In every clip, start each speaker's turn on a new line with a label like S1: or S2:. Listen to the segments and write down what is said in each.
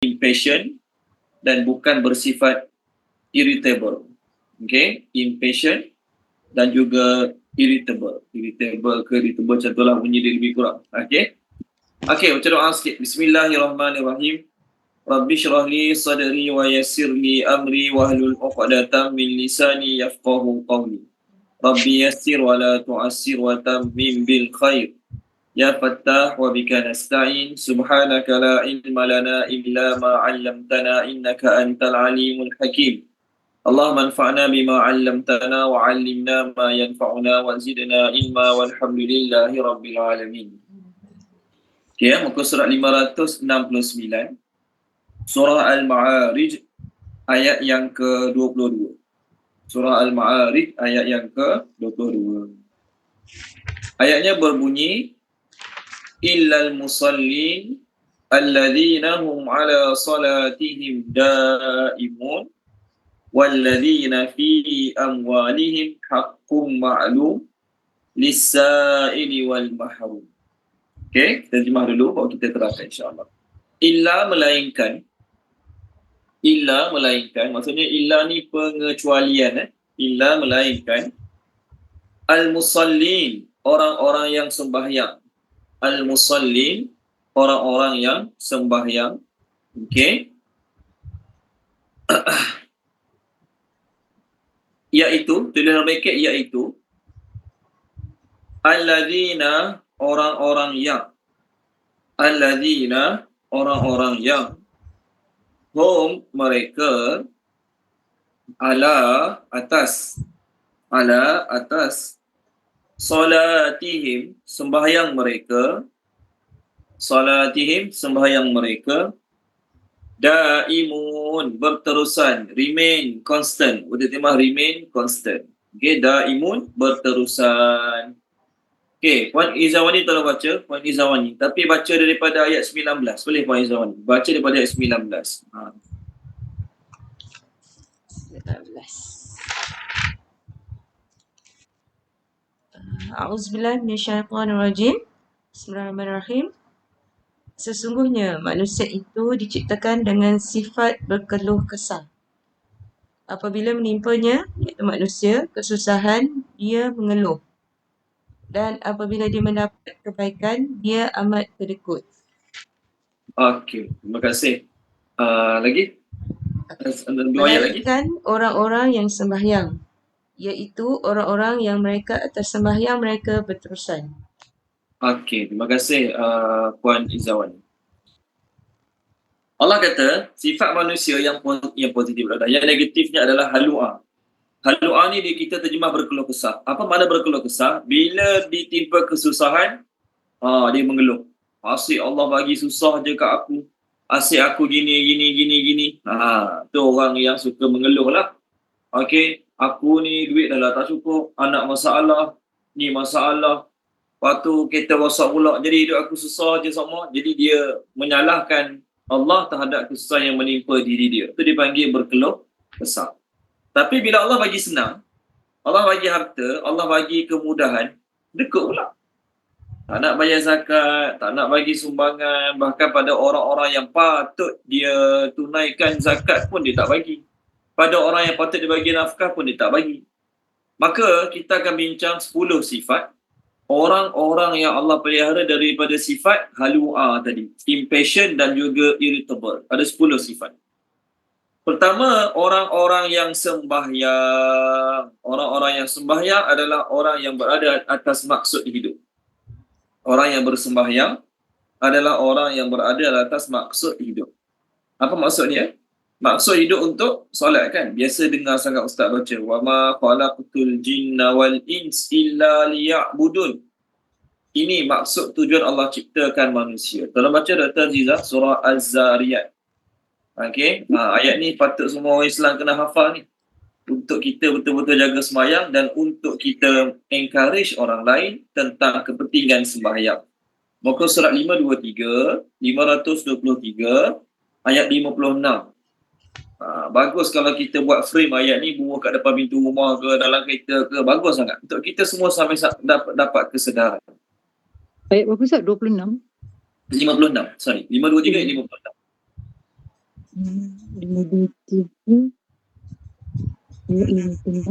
S1: impatient dan bukan bersifat irritable. Okay, impatient dan juga irritable. Irritable macam tu lah bunyi dia lebih kurang. Okay, baca doa sikit. Bismillahirrahmanirrahim. Rabbi syrah li sadri wa yassir li amri wahlul 'uqdatam min lisani yafqahu qawli. Rabbi yassir wa la tu'assir wa tammim bil khair. Ya Fattah wa bika nasta'in. Subhanaka la ilma lana illa ma 'allamtana innaka antal alimul hakim. Allahumma anfa'na bima 'allamtana wa 'allimna ma yanfa'una wa zidna ilma walhamdulillahi rabbil alamin. Okay, muka surat 569. Surah Al-Ma'arij ayat yang ke-22. Surah Al-Ma'arij ayat yang ke-22. Ayatnya berbunyi illal musallin alladzina hum ala salatihim daimun walladzina fi amwalihim haqqum ma'lum lis-sa'ili wal mahrum. Okey, kita terjemah dulu baru kita terangkan insya-Allah. Illa melainkan maksudnya illa ni pengecualian illa melainkan al-musallin orang-orang yang sembahyang. Al-musallin orang-orang yang sembahyang. Okey. Iaitu tulisan bracket iaitu alladzina orang-orang yang hum mereka ala atas salatihim sembahyang mereka daimun berterusan, remain constant. Udah remain constant. Okay, daimun berterusan. Okay, Puan Izawani tolong baca, Puan Izawani. Tapi baca daripada ayat 19. Boleh Puan Izawani? Baca daripada ayat 19.
S2: 19. A'udzubillahi minasyaitonirrajim. Bismillahirrahmanirrahim. Sesungguhnya manusia itu diciptakan dengan sifat berkeluh kesah. Apabila menimpanya, iaitu manusia, kesusahan, dia mengeluh. Dan apabila dia mendapat kebaikan, dia amat kedekut.
S1: Okey, terima kasih. Lagi? Dua ayat lagi.
S2: Melainkan orang-orang yang sembahyang, iaitu orang-orang yang mereka atas sembahyang mereka berterusan.
S1: Okey, terima kasih Puan Izawani. Allah kata sifat manusia yang positif adalah, yang negatifnya adalah halu'a. Halu'a ni kita terjemah berkeluh kesah. Apa makna berkeluh kesah? Bila ditimpa kesusahan, dia mengeluh. Asyik Allah bagi susah je kat aku. Asyik aku gini. Tu orang yang suka mengeluh lah. Okey, aku ni duit dah lah tak cukup. Anak masalah, ni masalah. Lepas tu kereta rosak pula. Jadi hidup aku susah je sama. Jadi dia menyalahkan Allah terhadap kesusahan yang menimpa diri dia. Itu dipanggil berkeluh kesah. Tapi bila Allah bagi senang, Allah bagi harta, Allah bagi kemudahan, dekut pula. Tak nak bayar zakat, tak nak bagi sumbangan, bahkan pada orang-orang yang patut dia tunaikan zakat pun dia tak bagi. Pada orang yang patut dia bagi nafkah pun dia tak bagi. Maka kita akan bincang 10 sifat orang-orang yang Allah pelihara daripada sifat halu'a tadi, impatient dan juga irritable. Ada 10 sifat. Pertama, orang-orang yang sembahyang. Orang-orang yang sembahyang adalah orang yang berada atas maksud hidup. Orang yang bersembahyang adalah orang yang berada atas maksud hidup. Apa maksud dia? Maksud hidup untuk solat kan? Biasa dengar sangat ustaz baca. Wa ma khalaqtul jinna wal ins illa liya'budun. Ini maksud tujuan Allah ciptakan manusia. Tolong baca Dr. Aziza surah Az-Zariyat. Okey, ayat ni patut semua orang Islam kena hafal ni. Untuk kita betul-betul jaga sembahyang dan untuk kita encourage orang lain tentang kepentingan sembahyang. Muka surat 523 ayat 56. Bagus kalau kita buat frame ayat ni, buah kat depan pintu rumah ke, dalam kereta ke, bagus sangat. Untuk kita semua sampai dapat kesedaran.
S3: Ayat berapa Ustaz? 26?
S1: 56, sorry. 523 ayat 56.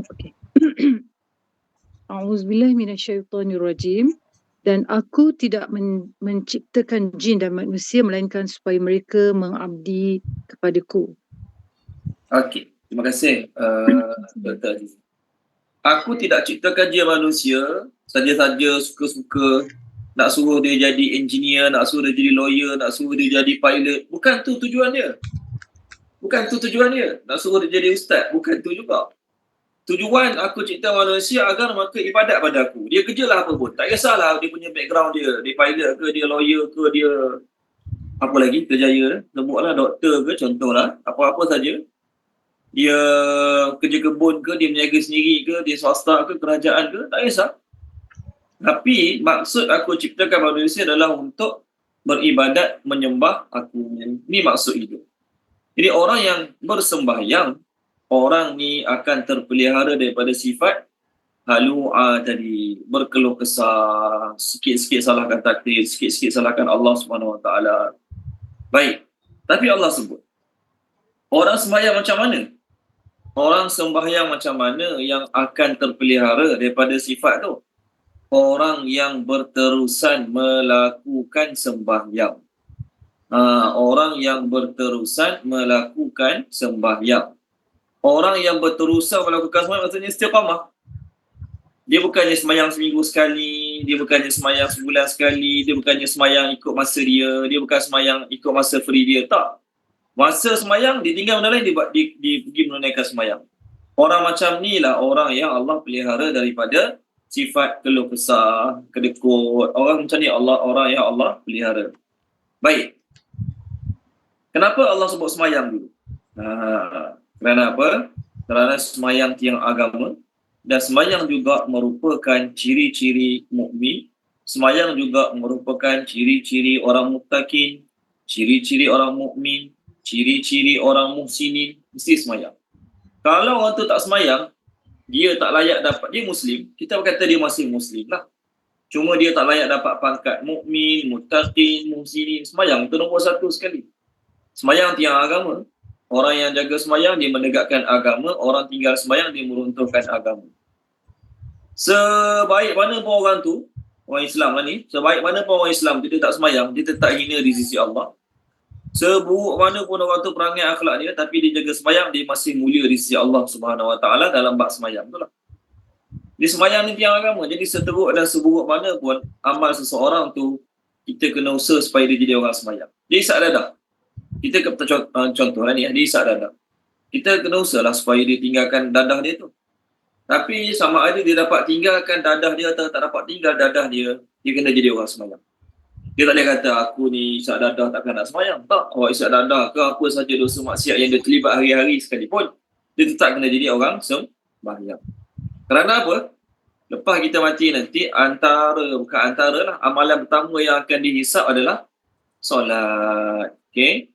S3: Okay. A'udzubillah minasyaitonirrajim. Dan aku tidak menciptakan jin dan manusia melainkan supaya mereka mengabdi kepadaku.
S1: Okey, terima kasih Dr. Aziz. Aku tidak ciptakan dia manusia saja-saja suka-suka nak suruh dia jadi engineer, nak suruh dia jadi lawyer, nak suruh dia jadi pilot. Bukan tu tujuan dia. Bukan tu tujuan dia. Nak suruh dia jadi ustaz. Bukan tu juga. Tujuan aku cipta manusia agar mereka ibadat pada aku. Dia kerjalah apa pun. Tak kisahlah dia punya background dia. Dia pilot ke, dia lawyer ke, dia apa lagi kerjaya. Sebutlah doktor ke contohlah. Apa-apa saja. Dia kerja kebun ke, dia berniaga sendiri ke, dia swasta ke, kerajaan ke, tak kisah. Tapi maksud aku ciptakan manusia adalah untuk beribadat, menyembah aku. Ini maksud hidup. Jadi orang yang bersembahyang, orang ni akan terpelihara daripada sifat halu'a tadi, berkeluh kesah, sikit-sikit salahkan takdir, sikit-sikit salahkan Allah Subhanahu Wa Taala. Baik. Tapi Allah sebut, orang sembahyang macam mana? Orang sembahyang macam mana yang akan terpelihara daripada sifat tu? Orang yang berterusan melakukan sembahyang. Orang yang berterusan melakukan sembahyang. Orang yang berterusan melakukan sembahyang maksudnya istiqamah. Dia bukannya sembahyang seminggu sekali, dia bukannya sembahyang sebulan sekali, dia bukannya sembahyang ikut masa dia bukan sembahyang ikut masa free dia, tak. Masa sembahyang ditinggal benda lain, dia pergi menunaikan sembahyang. Orang macam ni lah orang yang Allah pelihara daripada sifat keluh kesah, kedekut. Orang macam ni orang yang Allah pelihara. Baik. Kenapa Allah sebut sembahyang dulu? Kerana apa? Kerana sembahyang tiang agama, dan sembahyang juga merupakan ciri-ciri mukmin. Sembahyang juga merupakan ciri-ciri orang muttaqin, ciri-ciri orang mukmin, ciri-ciri orang muhsinin, mesti sembahyang. Kalau orang tu tak sembahyang, dia tak layak dapat, dia Muslim, kita berkata dia masih Muslim lah. Cuma dia tak layak dapat pangkat mukmin, muttaqin, muhsinin. Sembahyang tu nombor satu sekali. Sembahyang tiang agama. Orang yang jaga sembahyang, dia menegakkan agama. Orang tinggal sembahyang, dia meruntuhkan agama. Sebaik mana pun orang tu, orang Islam lah ni, sebaik mana pun orang Islam tu, dia tak sembahyang, dia tetap hina di sisi Allah. Seburuk mana pun orang tu perangai akhlak dia, tapi dia jaga sembahyang, dia masih mulia di sisi Allah Subhanahu Wa Taala dalam bab sembahyang tu lah. Dia sembahyang ni tiang agama. Jadi seteruk dan seburuk mana pun amal seseorang tu, kita kena usaha supaya dia jadi orang sembahyang. Dia isap dadah. Kita contoh lah ni, dia isap dadah. Kita kena usaha lah supaya dia tinggalkan dadah dia tu. Tapi sama ada dia dapat tinggalkan dadah dia atau tak dapat tinggal dadah dia, dia kena jadi orang sembahyang. Dia tak boleh kata aku ni isap dadah takkan nak sembahyang. Tak, awak isap dadah ke apa saja dosa maksiat yang dia terlibat hari-hari sekalipun, dia tetap kena jadi orang sembahyang. Kerana apa? Lepas kita mati nanti, bukan antara lah, amalan pertama yang akan dihisap adalah solat. Okay?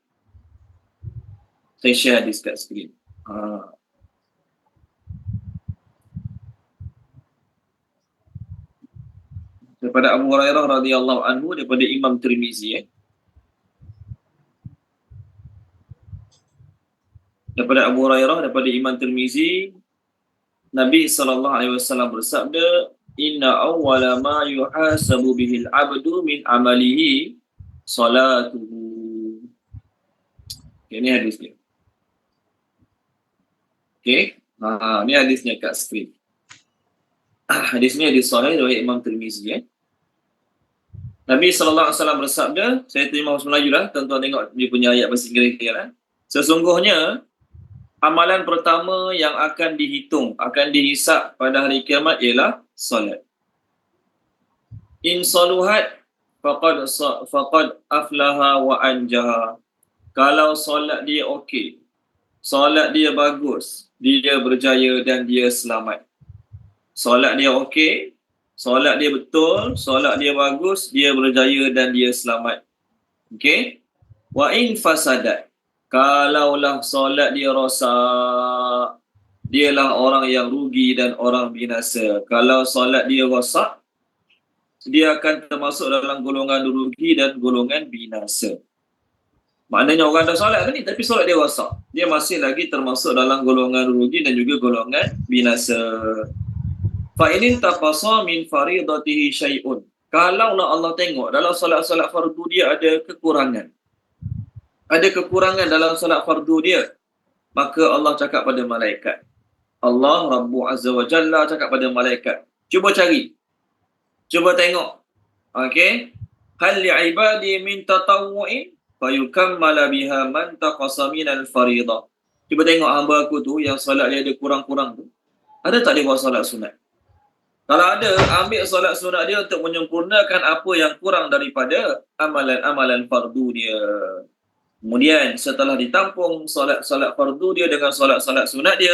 S1: Saya share hadis kat skrin. Daripada Abu Hurairah radhiyallahu anhu, daripada Imam Tirmizi. Daripada Abu Hurairah, daripada Imam Tirmizi, Nabi SAW bersabda, Inna awwala ma yuhasabu bihil abdu min amalihi salatuhu. Okay, ni hadisnya. Okay, ni hadisnya kat skrin. Hadis ni hadis sahih dari Imam Tirmizi. Nabi SAW bersabda, saya terjemah bahasa Melayu lah, tuan-tuan tengok dia punya ayat bahasa Inggeris dia lah. Sesungguhnya, amalan pertama yang akan dihitung, akan dihisap pada hari kiamat ialah solat. In saluhat faqad aflaha wa anjaha. Kalau solat dia okey, solat dia bagus, dia berjaya dan dia selamat. Solat dia okey, solat dia betul, solat dia bagus, dia berjaya dan dia selamat. Okey? Wa in fasadat, kalaulah solat dia rosak, dialah orang yang rugi dan orang binasa. Kalau solat dia rosak, dia akan termasuk dalam golongan rugi dan golongan binasa. Maknanya orang dah solat tadi tapi solat dia rosak. Dia masih lagi termasuk dalam golongan rugi dan juga golongan binasa. Fa in taqasa min faridatihi syai'un. Kalaulah Allah tengok dalam solat-solat fardu dia ada kekurangan. Ada kekurangan dalam solat fardu dia. Maka Allah cakap pada malaikat. Allah Rabbu Azza wa Jalla cakap pada malaikat. Cuba cari. Cuba tengok. Okey. Hal li'ibadi min tatawwu'in fayukammala biha man taqasa minal faridah. Cuba tengok hamba aku tu yang solat dia ada kurang-kurang tu. Ada tak dia buat solat sunat? Kalau ada, ambil solat sunat dia untuk menyempurnakan apa yang kurang daripada amalan-amalan fardu dia. Kemudian setelah ditampung solat-solat fardu dia dengan solat-solat sunat dia,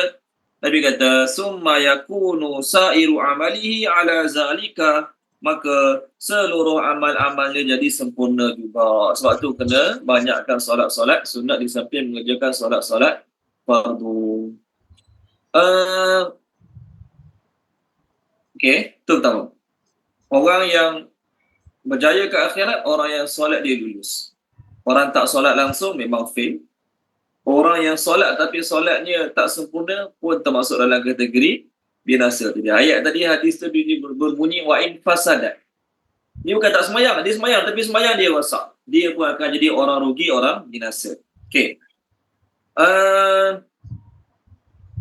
S1: Nabi kata summa yakunu sa'iru amalihi ala zalika, maka seluruh amal-amal dia jadi sempurna juga. Sebab tu kena banyakkan solat-solat sunat di samping mengerjakan solat-solat fardu. Okey, tu pertama. Orang yang berjaya ke akhirat, orang yang solat dia lulus. Orang tak solat langsung memang fail. Orang yang solat tapi solatnya tak sempurna pun termasuk dalam kategori binasa. Jadi ayat tadi hadis tu berbunyi wa in fasadat. Dia bukan tak semayang, dia semayang tapi semayang dia rosak. Dia pun akan jadi orang rugi, orang binasa. Okey.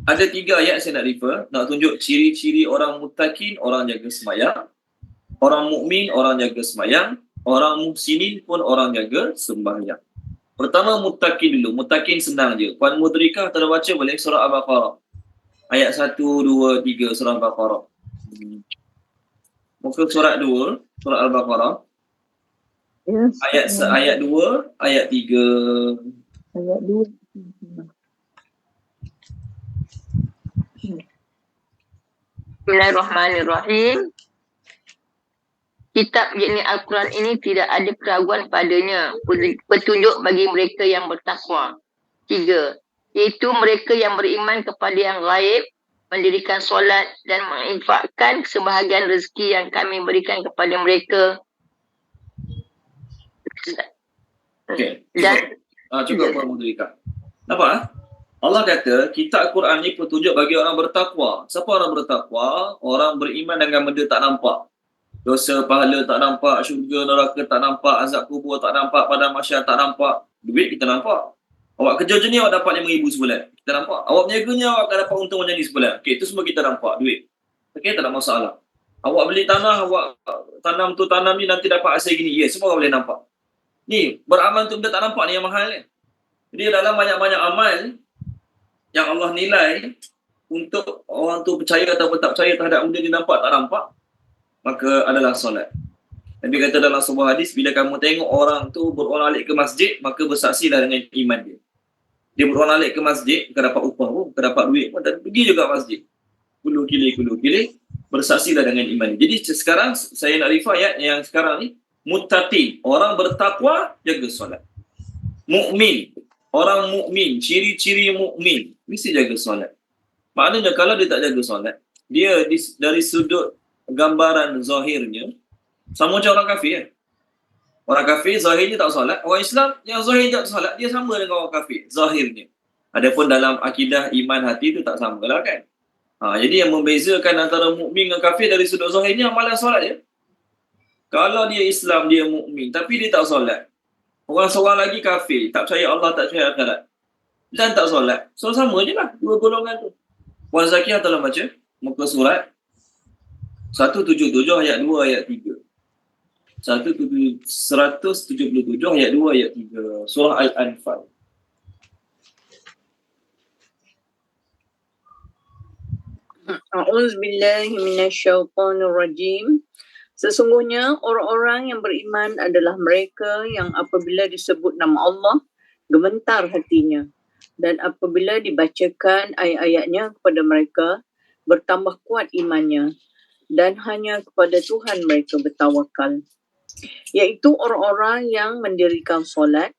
S1: Ada 3 ayat saya nak refer, nak tunjuk ciri-ciri orang muttaqin, orang jaga semayang. Orang mukmin, orang jaga semayang. Orang muhsinin pun orang jaga sembahyang. Pertama muttaqin dulu. Muttaqin senang je. Puan Mudrikah tak ada baca boleh surah Al-Baqarah. Ayat 1, 2, 3 surah Al-Baqarah. Muka surat 2, surah Al-Baqarah.
S3: Yes.
S1: Ayat 2, ayat 3.
S3: Ayat 2.
S4: Bismillahirrahmanirrahim. Kitab yakni Al-Quran ini tidak ada keraguan padanya, petunjuk bagi mereka yang bertakwa. 3. Iaitu mereka yang beriman kepada yang gaib, mendirikan solat dan menginfakkan sebahagian rezeki yang kami berikan kepada mereka.
S1: Okey.
S4: Dan
S1: Cukup Puan Mudrikah. Nampak? Allah kata, kitab Quran ni petunjuk bagi orang bertakwa. Siapa orang bertakwa? Orang beriman dengan benda tak nampak. Dosa, pahala tak nampak, syurga, neraka tak nampak, azab kubur tak nampak, padang mahsyar tak nampak. Duit kita nampak. Awak kerja je ni awak dapat RM5,000 sebulan. Kita nampak. Awak berniaga ni awak akan dapat untung macam ni sebulan. Okey, itu semua kita nampak, duit. Okey, tak ada masalah. Awak beli tanah, awak tanam ni nanti dapat hasil gini. Ya, semua orang boleh nampak. Ni, beramal tu benda tak nampak ni yang mahal ni. Jadi dalam banyak-banyak amal yang Allah nilai untuk orang tu percaya ataupun tak percaya terhadap benda dia nampak tak nampak, maka adalah solat. Nabi kata dalam sebuah hadis, bila kamu tengok orang tu berulang-alik ke masjid, maka bersaksilah dengan iman dia. Dia berulang-alik ke masjid, bukan dapat upah pun, bukan dapat duit pun, tapi pergi juga masjid. Kulu kili, bersaksilah dengan iman dia. Jadi sekarang saya nak refer ayat yang sekarang ni, muttaqin, orang bertakwa jaga solat. Mukmin, orang mukmin, ciri-ciri mukmin mesti jaga solat. Maknanya kalau dia tak jaga solat, dia dari sudut gambaran zahirnya sama macam orang kafir kan? Orang kafir zahirnya tak solat, orang Islam yang zahirnya tak solat, dia sama dengan orang kafir zahirnya. Adapun dalam akidah iman hati tu tak sama lah kan. Jadi yang membezakan antara mukmin dengan kafir dari sudut zahirnya amalan solat dia. Kalau dia Islam, dia mukmin tapi dia tak solat. Orang seorang lagi kafir, tak percaya Allah, tak percaya akhirat dan tak solat. So sama je lah dua golongan tu. Puan Zakiyah telah baca muka surat 177 ayat 2 ayat 3. 177 ayat 2 ayat 3 surah Al-Anfal.
S5: A'udzubillahi minasyaitonirrajim. Sesungguhnya orang-orang yang beriman adalah mereka yang apabila disebut nama Allah, gemetar hatinya. Dan apabila dibacakan ayat-ayatnya kepada mereka, bertambah kuat imannya. Dan hanya kepada Tuhan mereka bertawakal. Iaitu orang-orang yang mendirikan solat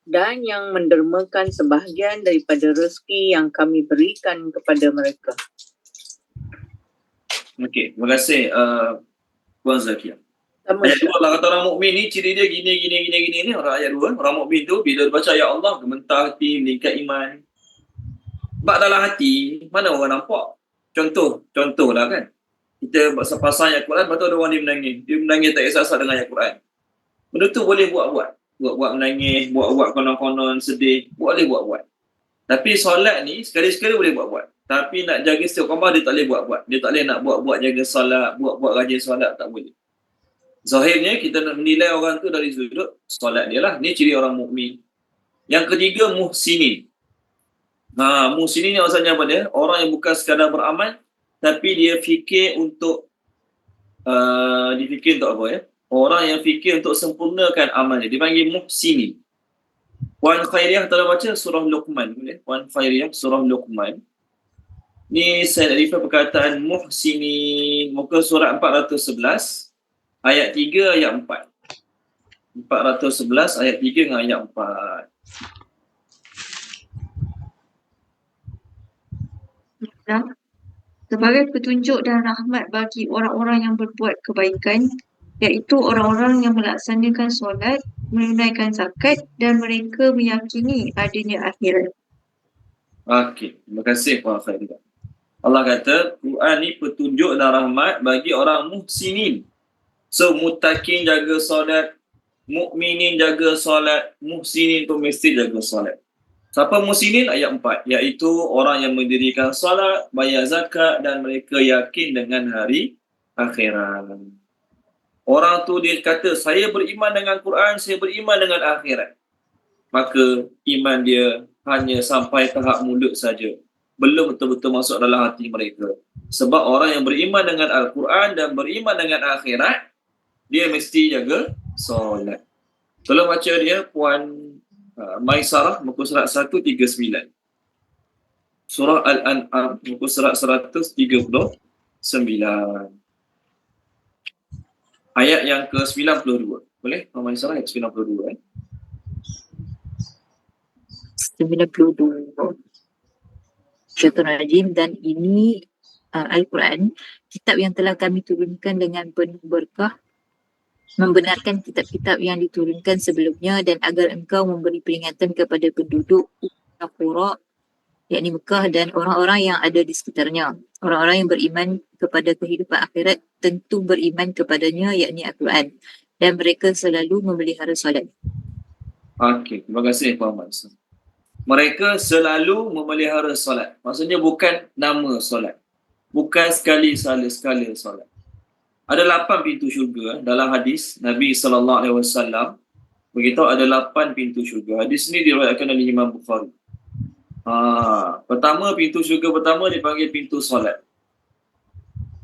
S5: dan yang mendermakan sebahagian daripada rezeki yang kami berikan kepada mereka.
S1: Okey, terima kasih Puan Zakiyah.
S5: Sama
S1: Ayat
S5: Ustaz.
S1: 2 lah kata orang mukmin ni ciri dia gini ni orang ayat 2. Orang mukmin tu bila baca ayat Allah gemetar hati, meningkat iman. Sebab dalam hati mana orang nampak? Contohlah kan. Kita pasal ayat Quran, lepas tu ada orang dia menangis. Dia menangis tak kisah dengan ayat Quran. Benda tu boleh buat menangis, buat konon-konon sedih, boleh buat. Tapi solat ni sekali-sekala boleh buat. Tapi nak jaga istiqamah dia tak boleh buat. Dia tak boleh nak buat jaga solat, buat rajin solat, tak boleh. Zahirnya kita nak menilai orang tu dari sudut solat dia lah. Ni ciri orang mukmin. Yang ketiga, muhsinin. Muhsinin ni maksudnya apa dia? Orang yang bukan sekadar beramal, tapi dia fikir untuk apa ya? Orang yang fikir untuk sempurnakan amalnya. Dipanggil muhsinin. Wan Khairiyah telah baca surah Luqman. Boleh? Wan Khairiyah surah Luqman. Ni saya nak refer perkataan muhsinin. Muka surat 411. Ayat 3, ayat 4. 411, ayat 3 dengan ayat 4.
S6: Sebagai petunjuk dan rahmat bagi orang-orang yang berbuat kebaikan, iaitu orang-orang yang melaksanakan solat, menunaikan zakat dan mereka meyakini adanya akhirat.
S1: Okey, terima kasih Puan Khairiyah. Allah kata, Quran ni petunjuk dan rahmat bagi orang muhsinin. So, muttaqin jaga solat, mukminin jaga solat, muhsinin tu mesti jaga solat. Siapa muhsinin? Ayat 4. Iaitu orang yang mendirikan solat, bayar zakat dan mereka yakin dengan hari akhirat. Orang tu dia kata, saya beriman dengan Quran, saya beriman dengan akhirat. Maka iman dia hanya sampai tahap mulut saja. Belum betul-betul masuk dalam hati mereka. Sebab orang yang beriman dengan Al-Quran dan beriman dengan akhirat, dia mesti jaga solat. Tolong baca dia Puan Maisarah, muka surat 139. Surah Al-An'am, muka surat 139. Ayat yang ke-92. Boleh? Puan Maisarah ayat 92.
S7: 92. Syaitanir Rajim. Dan ini Al-Quran, kitab yang telah kami turunkan dengan penuh berkah, membenarkan kitab-kitab yang diturunkan sebelumnya dan agar engkau memberi peringatan kepada penduduk Qura, yakni Mekah dan orang-orang yang ada di sekitarnya. Orang-orang yang beriman kepada kehidupan akhirat tentu beriman kepadanya, yakni Al-Quran, dan mereka selalu memelihara solat.
S1: Okey, terima kasih Puan Maisarah. Mereka selalu memelihara solat. Maksudnya bukan nama solat. Bukan sekali-sekala solat. Ada 8 pintu syurga dalam hadis Nabi SAW beritahu ada 8 pintu syurga. Hadis ni diriwayatkan oleh Imam Bukhari. Pertama, pintu syurga pertama dipanggil pintu solat.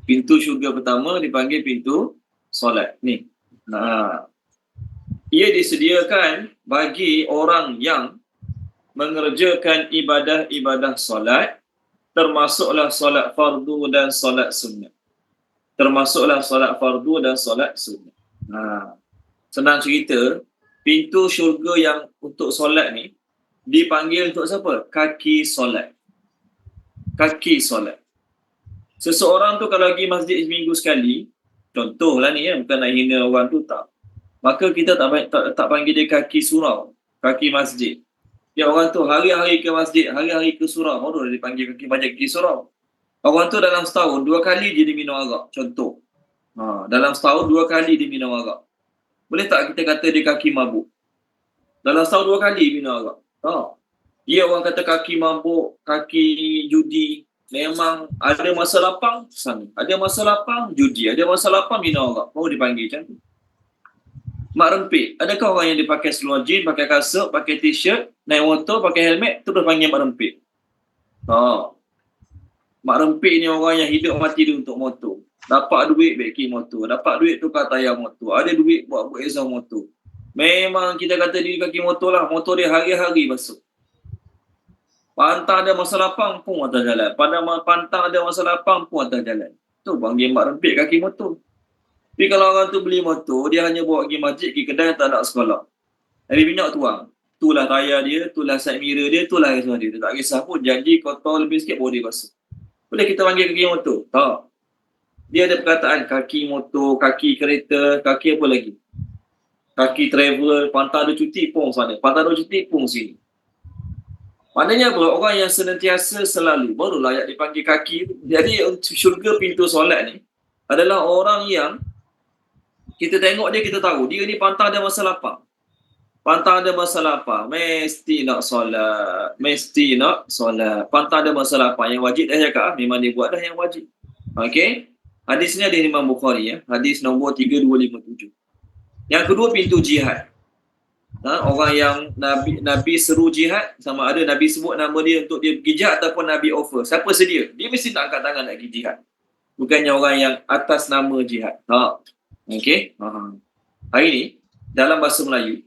S1: Pintu syurga pertama dipanggil pintu solat. Ni. Ia disediakan bagi orang yang mengerjakan ibadah-ibadah solat, termasuklah solat fardu dan solat sunnah. Senang cerita, pintu syurga yang untuk solat ni dipanggil untuk siapa? Kaki solat. Seseorang tu kalau pergi masjid seminggu sekali, contohlah ni ya, bukan nak hina orang tu, tak. Maka kita tak panggil dia kaki surau, kaki masjid. Ya, orang tu hari-hari ke masjid, hari-hari ke surau, baru dia dipanggil kaki surau. Orang tu dalam setahun 2 kali dia minum arak, contoh. Dalam setahun 2 kali dia minum arak. Boleh tak kita kata dia kaki mabuk? Dalam setahun 2 kali minum arak. Dia orang kata kaki mabuk, kaki judi. Memang ada masa lapang, sana. Ada masa lapang, judi. Ada masa lapang, minum arak. Baru dipanggil macam tu. Mak rempit. Adakah orang yang dia pakai seluar jeans, pakai kasut, pakai t-shirt, naik motor, pakai helmet, tu dah panggil mak rempit. Mak rempit ni orang yang hidup mati dia untuk motor. Dapat duit beki motor. Dapat duit tukar tayar motor. Ada duit buat exhaust motor. Memang kita kata dia kaki motor lah. Motor dia hari-hari basuh. Pantang ada masa lapang pun atas jalan. Pantang ada masa lapang pun atas jalan. Tu panggil mak rempit kaki motor. Tapi kalau orang tu beli motor, dia hanya bawa pergi masjid, pergi kedai, tak nak sekolah. Habis minyak tuang. Itulah tayar dia, itulah side mirror dia, itulah kisah dia. Dia tak kisah pun. Janji kotor lebih sikit baru dia basuh. Boleh kita panggil kaki motor? Tak. Dia ada perkataan kaki motor, kaki kereta, kaki apa lagi? Kaki travel, pantai ada cuti pun sana, pantai ada cuti pun sini. Maknanya apa? Orang yang senantiasa selalu, barulah yang dipanggil kaki. Jadi syurga pintu solat ni adalah orang yang kita tengok dia, kita tahu dia ni pantang ada masa lapar. Pantang ada masa lapar, mesti nak solat. Mesti nak solat. Pantang ada masa lapar. Yang wajib dah cakap, memang dia buat dah yang wajib. Okey. Hadis ni ada Imam Bukhari, ya. Hadis nombor 3257. Yang kedua, pintu jihad. Orang yang Nabi seru jihad, sama ada Nabi sebut nama dia untuk dia pergi jihad ataupun Nabi offer. Siapa sedia? Dia mesti nak angkat tangan nak pergi jihad. Bukannya orang yang atas nama jihad. Okey. Hari ni, dalam bahasa Melayu,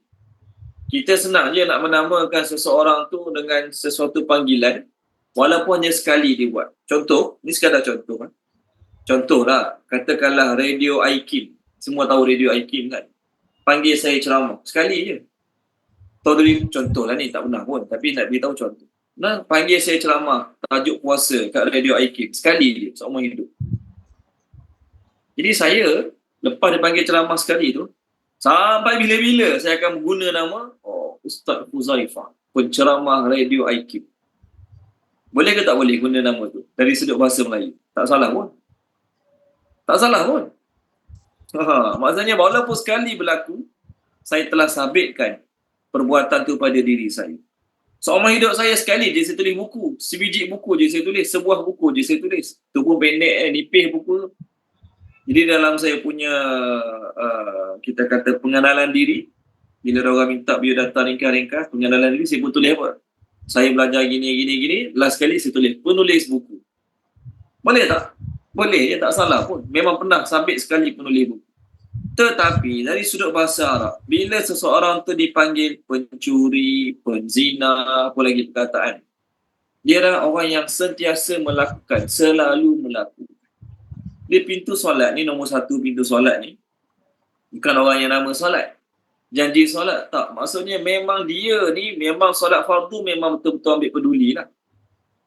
S1: kita senang je nak menamakan seseorang tu dengan sesuatu panggilan, walaupun hanya sekali dia buat. Contoh, ni sekadar contoh. Contohlah, katakanlah Radio Aikim. Semua tahu Radio Aikim kan? Panggil saya ceramah. Sekali je. Tahu dari contohlah ni, tak pernah pun. Tapi nak beritahu contoh. Panggil saya ceramah, tajuk puasa kat Radio Aikim. Sekali je, seumur hidup. Jadi saya, lepas dia panggil ceramah sekali tu, sampai bila-bila saya akan guna nama Ustaz Huzaifah, penceramah Radio Aikim. Boleh ke tak boleh guna nama tu dari sudut bahasa Melayu? Tak salah pun. Tak salah pun. Maksudnya walaupun sekali berlaku, saya telah sabitkan perbuatan tu pada diri saya. Seumur hidup saya sekali je saya tulis buku. Sebiji buku je saya tulis. Sebuah buku je saya tulis. Tu pun pendek, nipis buku tu. Jadi dalam saya punya kita kata pengenalan diri, bila orang minta biodata ringkas, pengenalan diri, saya pun tulis apa? Saya belajar gini. Last kali saya tulis, penulis buku. Boleh tak? Boleh, tak salah pun. Memang pernah sabit sekali penulis buku. Tetapi dari sudut bahasa Arab, bila seseorang tu dipanggil pencuri, penzina, apa lagi perkataan, dia adalah orang yang sentiasa melakukan, selalu melakukan. Dia pintu solat ni, nombor satu pintu solat ni, bukan orang yang nama solat, janji solat, tak. Maksudnya memang dia ni, memang solat fardu memang betul-betul ambil peduli lah.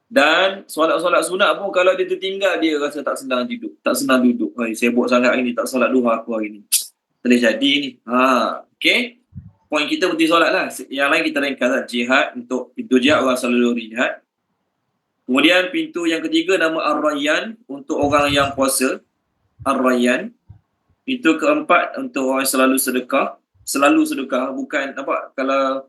S1: Dan solat-solat sunat pun kalau dia tertinggal, dia rasa tak senang duduk. Tak senang duduk. Sibuk sangat hari ni, tak solat duha aku hari ni. Boleh jadi ni. Okay. Poin kita berhenti solat lah. Yang lain kita ringkas lah. Jihad, untuk pintu jihad orang selalu jihad. Kemudian pintu yang ketiga nama Ar-Rayyan, untuk orang yang puasa. Ar-Rayyan. Pintu keempat untuk orang yang selalu sedekah. Selalu sedekah, bukan nampak kalau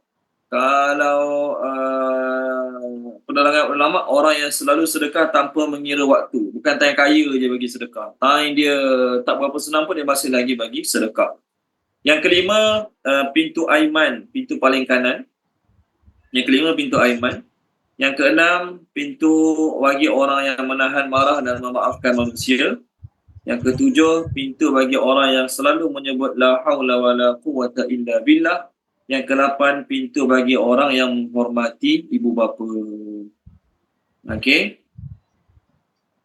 S1: penerangan ulama, orang yang selalu sedekah tanpa mengira waktu. Bukan time kaya je bagi sedekah. Time dia tak berapa senang pun dia masih lagi bagi sedekah. Yang kelima, pintu Aiman, pintu paling kanan. Yang kelima, pintu Aiman. Yang keenam, pintu bagi orang yang menahan marah dan memaafkan manusia. Yang ketujuh, pintu bagi orang yang selalu menyebut la haula wala quwwata illa billah. Yang ke-8, pintu bagi orang yang menghormati ibu bapa. Okey.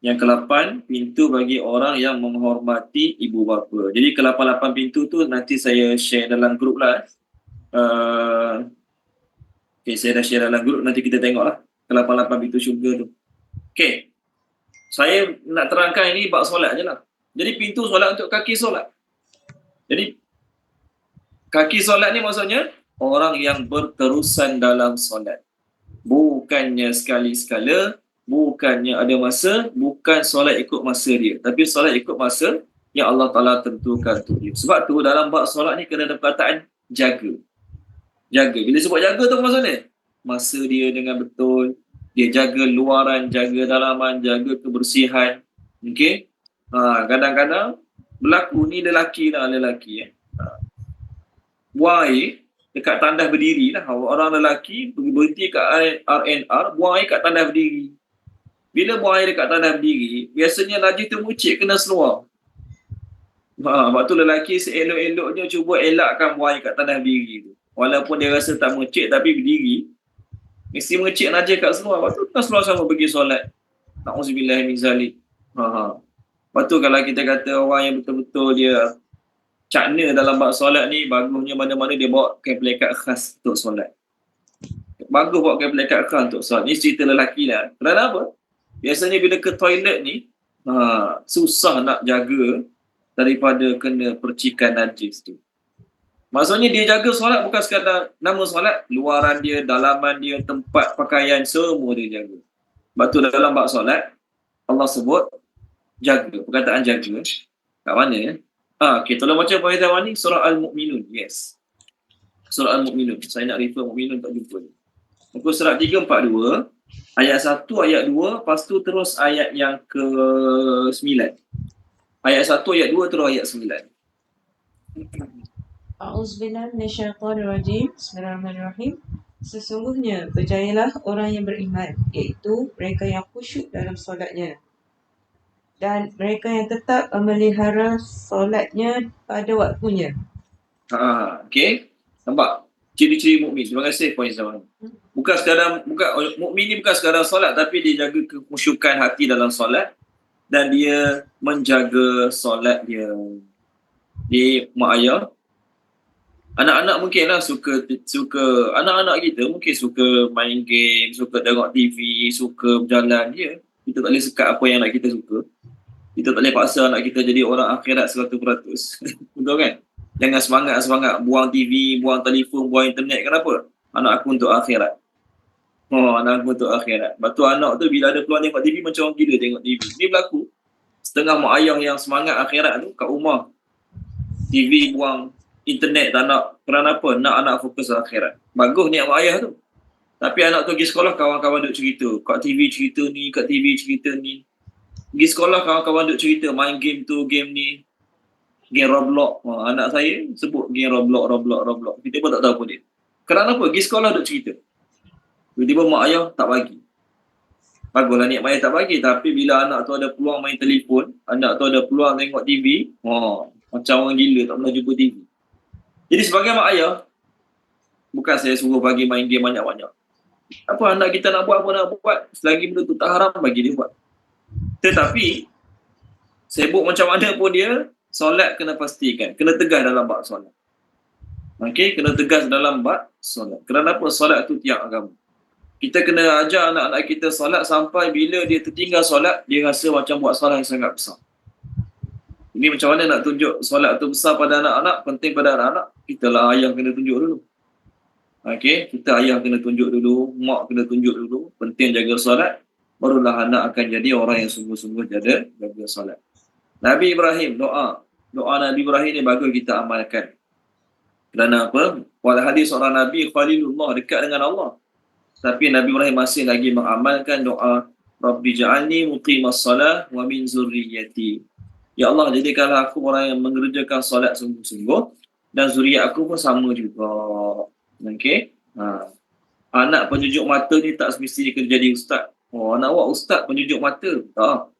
S1: Yang ke-8, pintu bagi orang yang menghormati ibu bapa. Jadi ke-8 pintu tu nanti saya share dalam grup lah. Okey, saya dah share dalam grup, nanti kita tengoklah ke-8 pintu syurga tu. Okey. Saya nak terangkan ini bab solat je lah. Jadi pintu solat untuk kaki solat. Jadi kaki solat ni maksudnya orang yang berterusan dalam solat. Bukannya sekali-sekala, bukannya ada masa, bukan solat ikut masa dia. Tapi solat ikut masa yang Allah Ta'ala tentukan untuk dia. Sebab tu dalam bab solat ni kena ada perkataan jaga. Jaga. Bila sebut jaga tu maksudnya masa dia dengan betul. Dia jaga luaran, jaga dalaman, jaga kebersihan. Okey. Kadang-kadang berlaku ni lelaki. Buang dekat tandas berdiri lah. Orang lelaki berhenti kat RNR, buang air kat tandas berdiri. Bila buang air dekat tandas berdiri, biasanya laju tu mucik kena seluar. Sebab tu lelaki seelok-eloknya cuba elakkan buang air kat tandas berdiri tu. Walaupun dia rasa tak mucik tapi berdiri, mesti mucik najis kat seluar. Lepas tu kena seluar sama pergi solat. Na'udzubillah min zalik. Lepas tu kalau kita kata orang yang betul-betul dia cakna dalam bab solat ni, bagusnya mana-mana dia bawa kain pelikat khas untuk solat. Bagus bawa kain pelikat khas untuk solat. Ni cerita lelaki lah. Kerana apa? Biasanya bila ke toilet ni, susah nak jaga daripada kena percikan najis tu. Maksudnya dia jaga solat bukan sekadar nama solat, luaran dia, dalaman dia, tempat pakaian, semua dia jaga. Sebab tu dalam bab solat, Allah sebut jaga, perkataan jaga. Kat mana ya? Okay, tolong baca Puan ni surah Al-Mu'minun. Yes. Surah Al-Mu'minun. Saya nak refer Mu'minun tak jumpa ni. Muka surat 342, ayat 1, ayat 2, lepas tu terus ayat yang ke-9. Ayat 1, ayat 2, terus ayat 9.
S2: A'udzubillahi minasyaitonirrajim. Bismillahirrahmanirrahim. Sesungguhnya berjayalah orang yang beriman, iaitu mereka yang khusyuk dalam solatnya dan mereka yang tetap memelihara solatnya pada waktunya.
S1: Okay. Nampak? Ciri-ciri mukmin. Terima kasih Puan Zaman. Bukan sekadar, mukmin ni bukan sekadar solat, tapi dia jaga kekhusyukan hati dalam solat dan dia menjaga solat dia. Di mak ayah, anak-anak mungkinlah suka anak-anak kita mungkin suka main game, suka tengok TV, suka berjalan. Kita tak boleh sekat apa yang anak kita suka. Kita tak boleh paksa anak kita jadi orang akhirat 100%. Betul kan? Jangan semangat-semangat buang TV, buang telefon, buang internet. Kenapa? Anak aku untuk akhirat. Anak aku untuk akhirat. Lepas tu anak tu bila ada peluang tengok TV, macam orang gila tengok TV. Ini berlaku. Setengah mak ayah yang semangat akhirat tu kat rumah, TV buang, internet tak nak. Kerana apa? Nak anak fokus akhirat. Bagus niat mak ayah tu. Tapi anak tu pergi sekolah, kawan-kawan duk cerita. Kat TV cerita ni, kat TV cerita ni. Pergi sekolah, kawan-kawan duk cerita. Main game tu, game ni. Game Roblox. Anak saya sebut game Roblox. Kita pun tak tahu apa dia. Kerana apa? Pergi sekolah duk cerita. Tiba-tiba mak ayah tak bagi. Baguslah niat mak ayah tak bagi. Tapi bila anak tu ada peluang main telefon, anak tu ada peluang tengok TV, macam orang gila tak pernah jumpa TV. Jadi sebagai mak ayah, bukan saya suruh bagi main game banyak-banyak. Apa anak kita nak buat, apa nak buat. Selagi benda tu tak haram, bagi dia buat. Tetapi, sibuk macam mana pun dia, solat kena pastikan. Kena tegas dalam bab solat. Okay, kena tegas dalam bab solat. Kerana apa? Solat tu tiang agama. Kita kena ajar anak-anak kita solat sampai bila dia tertinggal solat, dia rasa macam buat solat yang sangat besar. Ini macam mana nak tunjuk solat tu besar pada anak-anak, penting pada anak-anak, kita lah ayah kena tunjuk dulu. Okay, kita ayah kena tunjuk dulu, mak kena tunjuk dulu, penting jaga solat, barulah anak akan jadi orang yang sungguh-sungguh jaga solat. Nabi Ibrahim, doa Nabi Ibrahim ni bagus kita amalkan. Kerana apa? Wal hadis seorang Nabi Khalilullah, dekat dengan Allah. Tapi Nabi Ibrahim masih lagi mengamalkan doa Rabbi ja'alni muqimas salah wa min zurriyyati. Ya Allah, jadikanlah aku orang yang mengerjakan solat sungguh-sungguh dan zuriat aku pun sama juga. Okey. Anak penjujuk mata ni tak semestinya kena jadi ustaz. Anak awak ustaz penjujuk mata. Tak.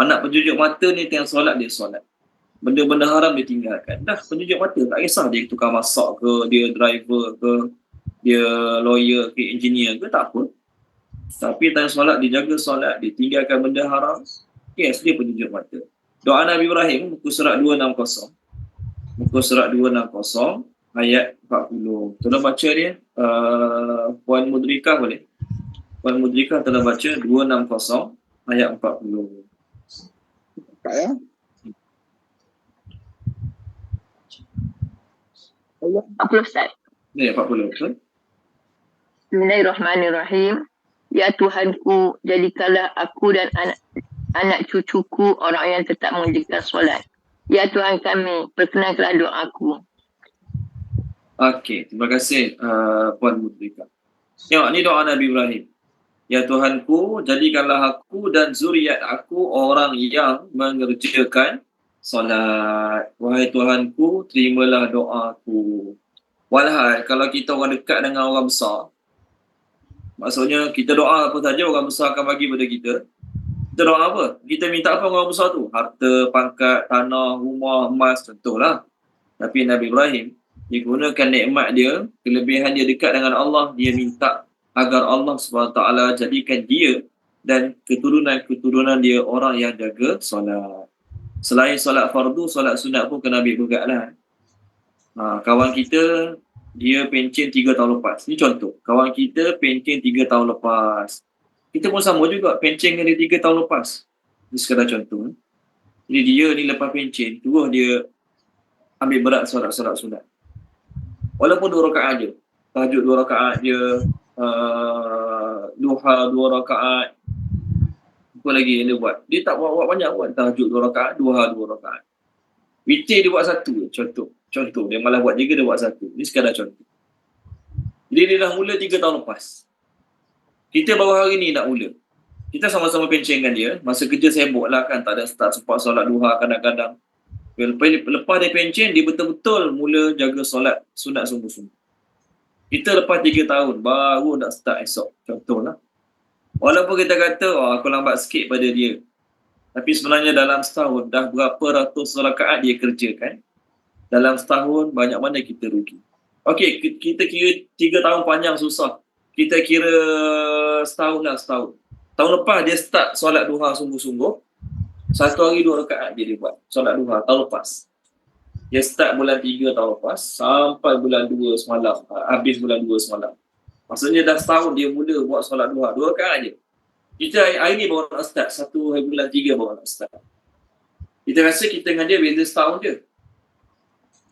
S1: Anak penjujuk mata ni tengah solat, dia solat. Benda-benda haram dia tinggalkan. Dah penjujuk mata, tak kisah dia tukang masak ke, dia driver ke, dia lawyer ke, engineer ke, tak apa. Tapi tengah solat, dia jaga solat, dia tinggalkan benda haram. Yes, dia penjujuk mata. Doa Nabi Ibrahim, muka surat 260. Muka surat 260, ayat 40. Tolong baca dia. Puan Mudrikah boleh? Puan Mudrikah tolong baca 260, ayat 40.
S8: Kak ya?
S4: 40 Ustaz.
S1: Ya, 40. Betul?
S4: Bismillahirrahmanirrahim. Ya Tuhanku, jadikanlah aku dan anak cucuku orang yang tetap mengerjakan solat. Ya Tuhan kami, perkenankanlah doaku.
S1: Okey, terima kasih Puan Mudrika. Tengok, ni doa Nabi Ibrahim. Ya Tuhanku, jadikanlah aku dan zuriat aku orang yang mengerjakan solat. Wahai Tuhanku, terimalah doaku. Walhal, kalau kita orang dekat dengan orang besar, maksudnya kita doa apa saja orang besar akan bagi pada kita. Kita doa apa? Kita minta apa orang besar tu? Harta, pangkat, tanah, rumah, emas, contohlah. Tapi Nabi Ibrahim, dia gunakan nikmat dia, kelebihan dia dekat dengan Allah, dia minta agar Allah SWT jadikan dia dan keturunan-keturunan dia orang yang jaga solat. Selain solat fardu, solat sunat pun kena ambil begatlah. Kawan kita, dia pencen 3 tahun lepas. Ini contoh. Kawan kita pencen 3 tahun lepas. Kita pun sama juga, pencen dia 3 tahun lepas. Ini sekadar contoh. Jadi dia ni lepas pencen, terus dia ambil berat solat sunat. Walaupun 2 rakaat je. Tahajud 2 rakaat je, duha 2 rakaat. Apa lagi yang dia buat? Dia tak buat banyak pun. Tahajud 2 rakaat, duha 2 rakaat. Witir dia buat 1 je, contoh. Dia malah buat 3, dia buat 1. Ini sekadar contoh. Jadi dia dah mula 3 tahun lepas. Kita baru hari ni nak mula. Kita sama-sama pencengkan dia. Masa kerja sibuk lah kan, tak ada start sempat solat duha kadang-kadang. Lepas dia pencen, dia betul-betul mula jaga solat sunat sungguh-sungguh. Kita lepas 3 tahun baru nak start esok. Contohlah. Walaupun kita kata, aku lambat sikit pada dia. Tapi sebenarnya dalam setahun dah berapa ratus rakaat dia kerjakan. Dalam setahun banyak mana kita rugi. Okey, kita kira 3 tahun panjang susah. Kita kira setahun. Tahun lepas dia start solat duha sungguh-sungguh. 1 hari 2 rakaat dia buat solat duha tahun lepas. Dia start bulan 3 tahun lepas sampai bulan 2 semalam. Habis bulan 2 semalam. Maksudnya dah setahun dia mula buat solat duha 2 rakaat je. Kita hari ni baru nak start. 1 hari bulan 3 baru nak start. Kita rasa kita dengan dia beza setahun je.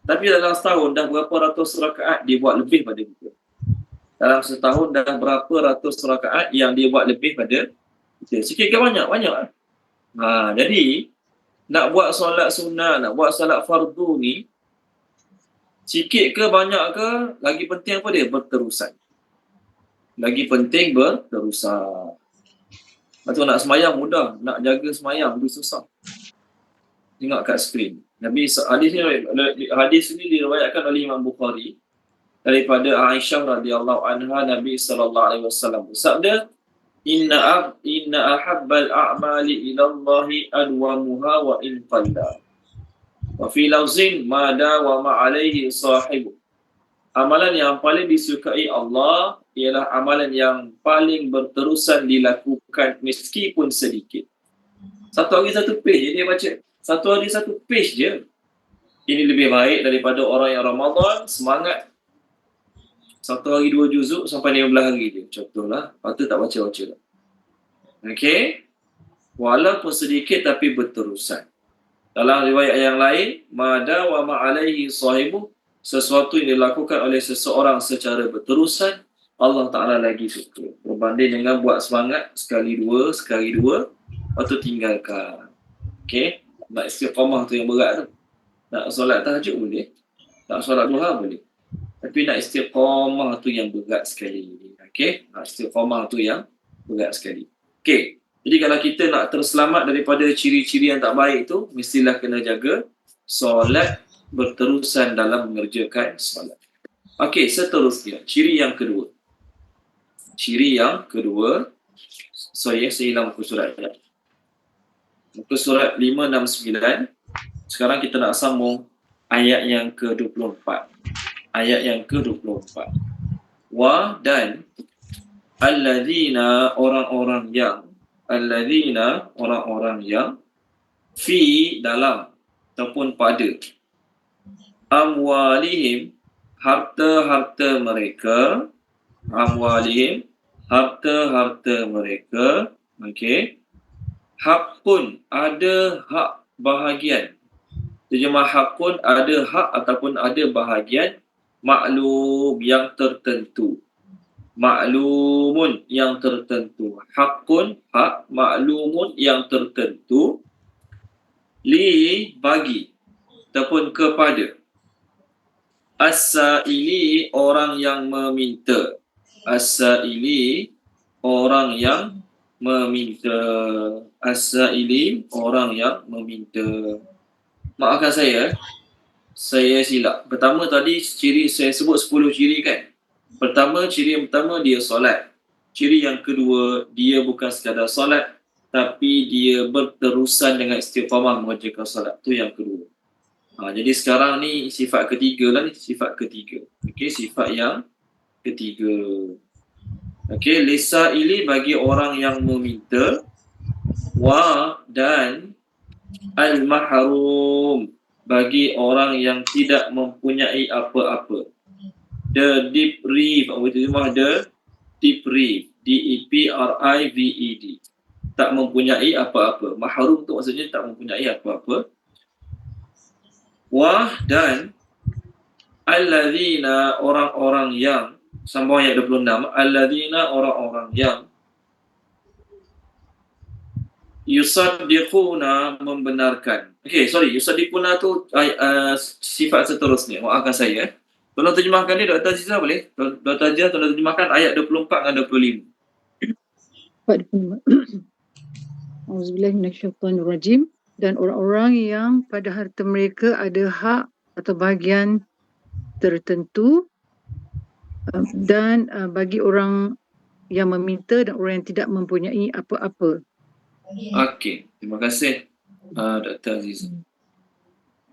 S1: Tapi dalam setahun dah berapa ratus rakaat dia buat lebih pada kita. Dalam setahun dah berapa ratus rakaat yang dia buat lebih pada kita. Sikit ke banyak? Banyak. Jadi nak buat solat sunnah, nak buat solat fardu ni sikit ke banyak ke, lagi penting apa dia? Berterusan. Lagi penting berterusan. Lepas tu nak semayang mudah, nak jaga semayang tu susah. Tengok kat skrin. Hadis ini diriwayatkan oleh Imam Bukhari daripada Aisyah radhiyallahu anha. Nabi sallallahu alaihi wasallam bersabda, Inna ahabbal a'mali ila Allahi adwamuha wa in qalla. Wa fi lawzin ma dawama alaihi sahibu. Amalan yang paling disukai Allah ialah amalan yang paling berterusan dilakukan meskipun sedikit. 1 hari 1 page je dia baca. 1 hari 1 page je. Ini lebih baik daripada orang yang Ramadan semangat 1 hari 2 juzuk sampai 15 hari je. Contohlah, lepas tu tak baca-baca lah. Okey? Walaupun sedikit tapi berterusan. Dalam riwayat yang lain, mada wa ma'alaihi sahibu, sesuatu yang dilakukan oleh seseorang secara berterusan, Allah Ta'ala lagi suka. Berbanding dengan buat semangat sekali dua, lepas tu tinggalkan. Okey? Nak istiqamah tu yang berat tu. Nak solat tahajud boleh. Nak solat duha boleh. Tapi nak istiqamah tu yang berat sekali. Okey? Nak istiqamah tu yang berat sekali. Okey. Jadi kalau kita nak terselamat daripada ciri-ciri yang tak baik tu, mestilah kena jaga solat berterusan dalam mengerjakan solat. Okey, seterusnya. Ciri yang kedua. Saya hilang muka surat. Muka surat 569. Sekarang kita nak sambung ayat yang ke-24. Ayat yang ke-24. Wa dan alladzina orang-orang yang fi dalam ataupun pada amwalihim harta-harta mereka okey, hakun ada hak bahagian. Terjemah hakun ada hak ataupun ada bahagian, maklum yang tertentu. Maklumun yang tertentu. Hakun, hak, maklumun yang tertentu. Li, bagi. Ataupun kepada. As-sa'ili, orang yang meminta. As-sa'ili, orang yang meminta. As-sa'ili, orang yang meminta. Maafkan saya silap. Pertama tadi ciri saya sebut 10 ciri kan. Ciri yang pertama dia solat. Ciri yang kedua dia bukan sekadar solat tapi dia berterusan dengan istiqamah mengerjakan solat. Tu yang kedua. Jadi sekarang ni sifat ketiga lah ni, sifat ketiga. Okey, sifat yang ketiga. Okey, lisa ili bagi orang yang meminta, wa dan al-mahrum bagi orang yang tidak mempunyai apa-apa. The deprived, the deprived, D-E-P-R-I-V-E-D. tak mempunyai apa-apa. Mahrum tu maksudnya tak mempunyai apa-apa. Wah, dan alladzina, orang-orang yang, sambung ayat 26, alladzina, orang-orang yang yusaddiquna, membenarkan. Okey, sorry, yusaddiquna tu sifat seterusnya. Maafkan saya. Tolong terjemahkan ni, Dr. Aziza boleh? Dr. Aziza tolong terjemahkan ayat 24 dan 25.
S3: Auzubillahi minasyaitonirrajim. Dan orang-orang yang pada harta mereka ada hak atau bahagian tertentu, dan bagi orang yang meminta dan orang yang tidak mempunyai apa-apa.
S1: Okey, terima kasih Dr. Aziz.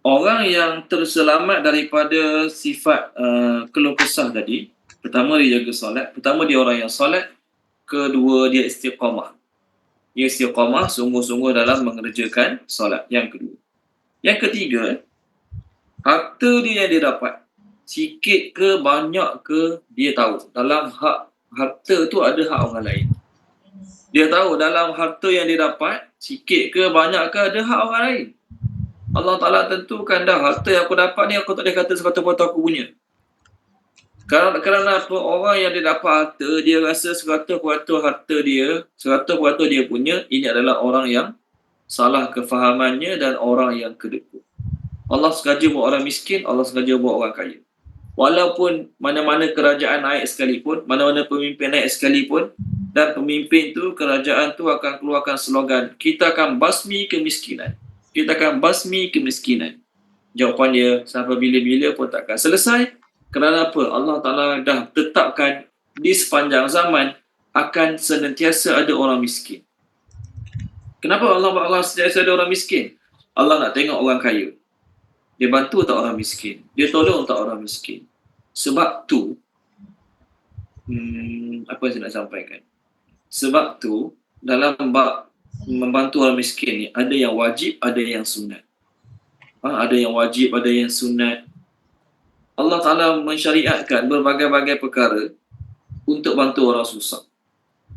S1: Orang yang terselamat daripada sifat keluh kesah tadi, pertama dia jaga solat, pertama dia orang yang solat, kedua dia istiqamah. Dia istiqamah sungguh-sungguh dalam mengerjakan solat. Yang kedua. Yang ketiga, harta dia yang dia dapat, sikit ke banyak ke, dia tahu dalam harta tu ada hak orang lain. Dia tahu dalam harta yang dia dapat, sikit ke banyak ke, ada hak orang lain. Allah Ta'ala tentukan dah, harta yang aku dapat ni aku tak boleh kata sekata-kata aku punya. Kerana apa? Orang yang dia dapat harta, dia rasa sekata-kata harta dia, sekata-kata dia punya, ini adalah orang yang salah kefahamannya dan orang yang kedekut. Allah sengaja buat orang miskin, Allah sengaja buat orang kaya. Walaupun mana-mana kerajaan naik sekalipun, mana-mana pemimpin naik sekalipun, dan pemimpin tu, kerajaan tu akan keluarkan slogan, kita akan basmi kemiskinan. Kita akan basmi kemiskinan. Jawapan dia, sampai bila-bila pun takkan selesai. Kerana apa? Allah Ta'ala dah tetapkan di sepanjang zaman akan senantiasa ada orang miskin. Kenapa Allah senantiasa ada orang miskin? Allah nak tengok orang kaya. Dia bantu tak orang miskin? Dia tolong tak orang miskin? Sebab tu, apa yang saya nak sampaikan? Sebab tu, dalam bab membantu orang miskin ni, ada yang wajib, ada yang sunat. Ada yang wajib, ada yang sunat. Allah Ta'ala mensyariatkan berbagai-bagai perkara untuk bantu orang susah.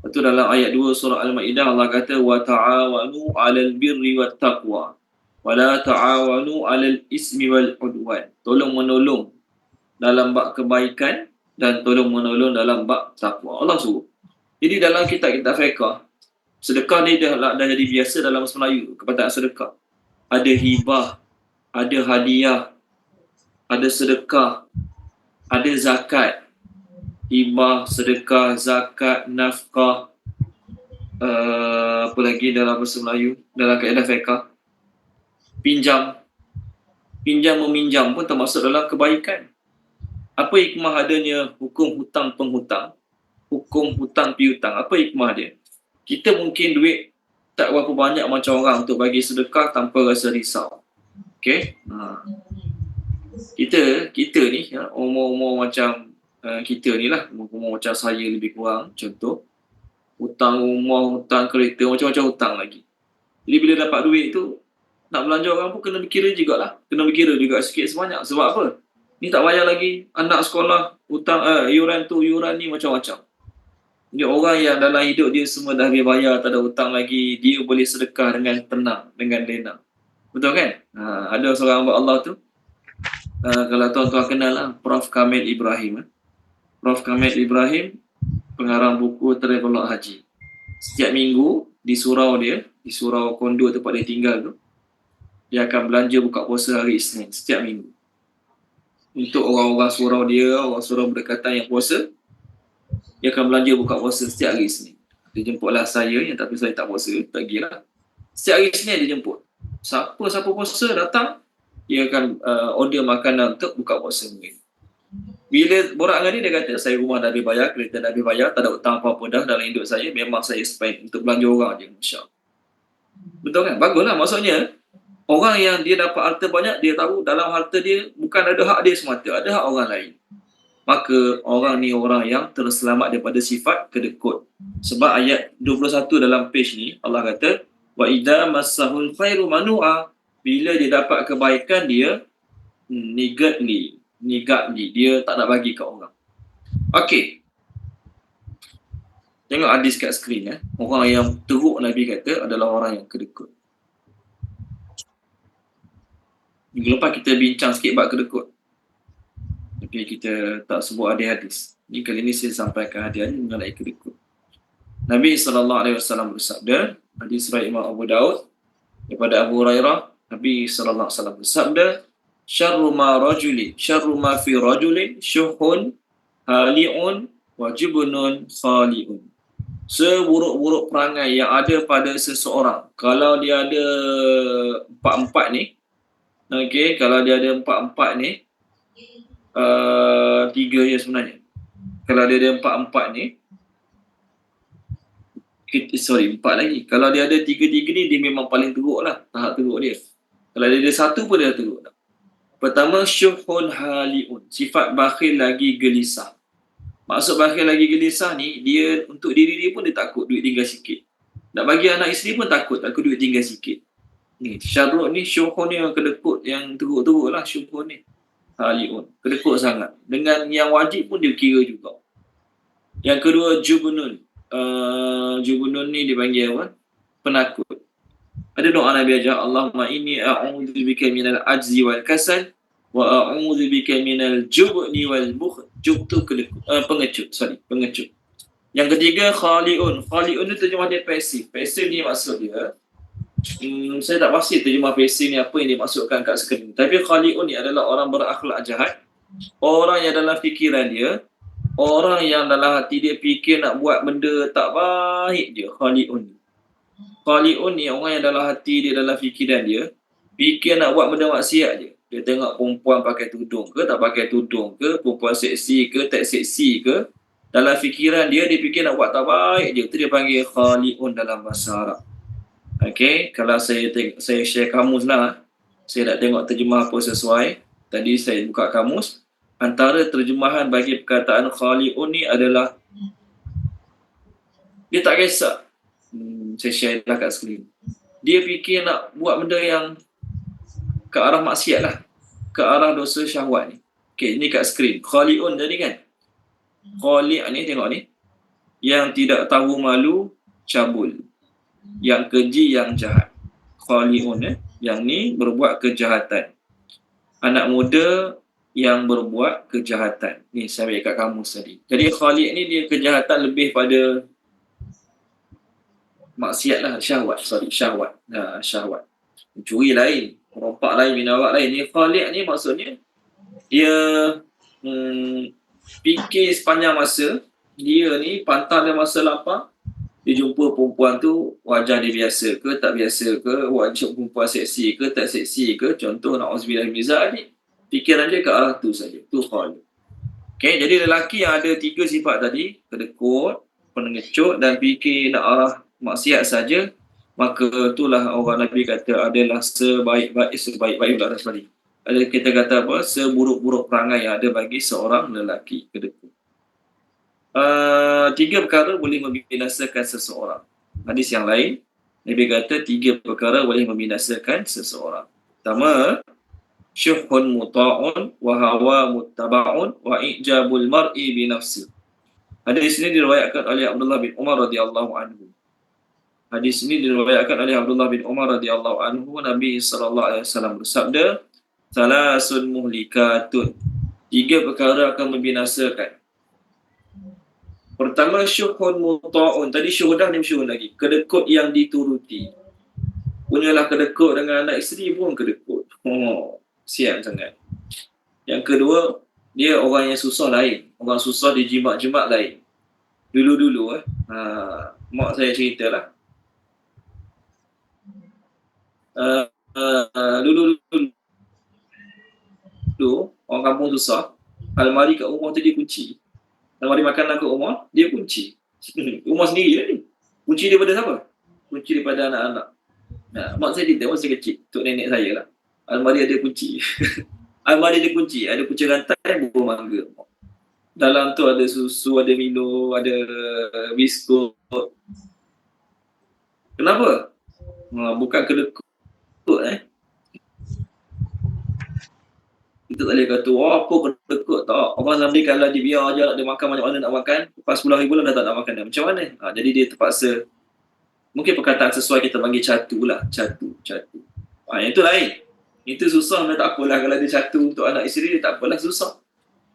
S1: Itu dalam ayat 2 surah Al-Ma'idah, Allah kata, wa ta'awanu 'alal birri wat taqwa wa la ta'awanu 'alal ismi wal 'udwan. Tolong menolong dalam bab kebaikan dan tolong menolong dalam bab takwa. Allah suruh. Jadi dalam kitab-kitab fiqh, sedekah ni dah jadi biasa dalam bahasa Melayu, kepada sedekah. Ada hibah, ada hadiah, ada sedekah, ada zakat, hibah, sedekah, zakat, nafkah, apa lagi dalam bahasa Melayu, dalam kaedah fiqh, pinjam meminjam pun termasuk dalam kebaikan. Apa hikmah adanya hukum hutang penghutang, hukum hutang piutang? Apa hikmah dia? Kita mungkin duit tak berapa banyak macam orang untuk bagi sedekah tanpa rasa risau. Okey? Kita ni umur-umur macam kita ni lah, umur macam saya lebih kurang, contoh hutang rumah, hutang kereta, macam-macam hutang lagi. Jadi bila dapat duit tu, nak belanja orang pun kena berkira jugalah, kena berkira juga sikit sebanyak. Sebab apa? Ni tak bayar lagi anak sekolah, hutang yuran tu, yuran ni, macam-macam. Jadi orang yang dalam hidup dia semua dah bayar, tak ada hutang lagi, dia boleh sedekah dengan tenang, dengan lenang. Betul kan? Ada seorang hamba Allah tu, kalau tuan-tuan kenal lah, Prof. Kamil Ibrahim. Prof. Kamil Ibrahim, pengarang buku Travelog Haji. Setiap minggu di surau dia, di surau kondo tempat dia tinggal tu, dia akan belanja buka puasa hari Isnin setiap minggu. Untuk orang-orang surau dia, orang surau berdekatan yang puasa, dia akan belanja buka puasa setiap hari Isnin. Dia jemputlah saya, yang tapi saya tak puasa, pergilah. Setiap hari Isnin dia jemput. Siapa puasa datang, dia akan order makanan untuk buka puasa mungkin. Bila borak dengan dia kata, saya rumah dah dibayar, kereta dah dibayar, tak ada hutang apa-apa dah dalam hidup saya, memang saya spend untuk belanja orang je, Masya Allah. Betul kan? Baguslah, maksudnya orang yang dia dapat harta banyak, dia tahu dalam harta dia bukan ada hak dia semata, ada hak orang lain. Maka orang ni orang yang terselamat daripada sifat kedekut. Sebab ayat 21 dalam page ni, Allah kata, wa idza massahul khairu manu'a, bila dia dapat kebaikan dia nigatli, dia tak nak bagi ke orang. Okey. Tengok hadis kat skrin. Orang yang teruk Nabi kata adalah orang yang kedekut. Minggu lepas kita bincang sikit bab kedekut. Tapi kita tak sebut hadis. Ni kali ni saya sampaikan hadis mengenai kedekut. Nabi SAW bersabda, hadis riwayat Imam Abu Daud daripada Abu Hurairah, Nabi SAW bersabda, syarru ma fi rajulin syuhun hali'un wa jubnun khali'un. Seburuk-buruk perangai yang ada pada seseorang, kalau dia ada empat-empat ni, okey, kalau dia ada empat-empat ni, tiga je sebenarnya. Kalau dia ada empat-empat ni, empat lagi. Kalau dia ada tiga-tiga ni, dia memang paling teruk lah, tahap teruk dia. Kalau dia ada satu pun dia teruk lah. Pertama, syuhun hali'un, sifat bakhil lagi gelisah. Maksud bakhil lagi gelisah ni, dia untuk diri dia pun dia takut duit tinggal sikit. Nak bagi anak isteri pun takut duit tinggal sikit. Ni, syarruk ni, syuhun ni yang kedekut, yang teruk-teruk lah syuhun ni. Hali'un, kedekut sangat. Dengan yang wajib pun dia kira juga. Yang kedua, jubnun. Jubnun ni dipanggil apa? Penakut. Ada doa Nabi ajar, Allahumma inni a'udzubika minal ajzi wal kasal wa a'udzubika minal jubni wal bukhl. Jub tu pengecut. Yang ketiga, khali'un. Khali'un ni terjemah dia pasif. Pasif ni maksud dia, saya tak pasti terjemah pasif ni apa yang dimaksudkan kat skrin. Tapi khali'un ni adalah orang berakhlak jahat, orang yang dalam fikiran dia, orang yang dalam hati dia fikir nak buat benda tak baik je. Khali'un ni orang yang dalam hati dia, dalam fikiran dia fikir nak buat benda maksiat je. Dia tengok perempuan pakai tudung ke tak pakai tudung ke, perempuan seksi ke tak seksi ke, dalam fikiran dia fikir nak buat tak baik je. Itu dia panggil khali'un dalam bahasa Arab. Okey, kalau saya share kamus lah, saya nak tengok terjemah apa sesuai. Tadi saya buka kamus, antara terjemahan bagi perkataan khali'un ni adalah dia tak kisah. Saya share lah kat skrin. Dia fikir nak buat benda yang ke arah maksiat lah, ke arah dosa syahwat ni. Okay, ni kat skrin. Khali'un tadi kan. Khali' ni tengok ni. Yang tidak tahu malu, cabul. Yang keji, yang jahat. Khali'un Yang ni berbuat kejahatan. Anak muda yang berbuat kejahatan. Ni saya ambil kat kamus tadi. Jadi khali' ni dia kejahatan lebih pada maksiat lah, syahwat. Syahwat. Mencuri lain, merompak lain, minawak lain. Ni khali' ni maksudnya dia fikir sepanjang masa, dia ni pantang dia masa lapar, dia jumpa perempuan tu, wajah dia biasa ke tak biasa ke, wajah perempuan seksi ke tak seksi ke, contoh na'udzubillah min zalik, fikiran dia ke arah tu saja. Tu khali'. Okay, jadi lelaki yang ada tiga sifat tadi, kedekut, pengecut dan fikir nak arah maksiat saja, maka itulah orang Nabi kata adalah sebaik-baik pula tadi. Ada kita kata apa? Seburuk-buruk perangai yang ada bagi seorang lelaki kedekut. Tiga perkara boleh membinasakan seseorang. Hadis yang lain, Nabi kata tiga perkara boleh membinasakan seseorang. Pertama, syuhun muta'un wa hawa muttaba'un wa ijabul mar'i bi nafsi. Hadis ini diriwayatkan oleh Abdullah bin Umar radhiyallahu anhu. Nabi sallallahu alaihi wasallam bersabda, salasun muhlikatun. Tiga perkara akan membinasakan. Pertama, syuhun muta'un. Tadi syuhdah ni syuhun lagi. Kedekut yang dituruti. Punyalah kedekut dengan anak isteri pun kedekut. Siap sangat. Yang kedua, dia orang yang susah lain. Orang susah di jimat-jimat lain. Dulu-dulu mak saya ceritalah. Dulu orang kampung susah, almari kat rumah tu dia kunci. Almari makanan kat rumah dia kunci. Rumah sendiri lah ni. Kunci daripada siapa? Kunci daripada anak-anak. Mak saya cerita masa kecil, tok nenek saya lah. Almari ada kunci. Almari ada kunci, ada kunci rantai, buah mangga. Dalam tu ada susu, ada Milo, ada biskut. Kenapa? Bukan kedekut Kita tak boleh kata, apa kedekut tak. Orang Zambi kalau dia biar je nak dia makan macam mana nak makan, lepas 10 hari bulan dah tak nak makan dah. Macam mana? Jadi dia terpaksa, mungkin perkataan sesuai kita panggil catu lah. Catu. Yang itu lain. Itu susah, tak apalah kalau dia catu untuk anak isteri dia, tak apalah, susah.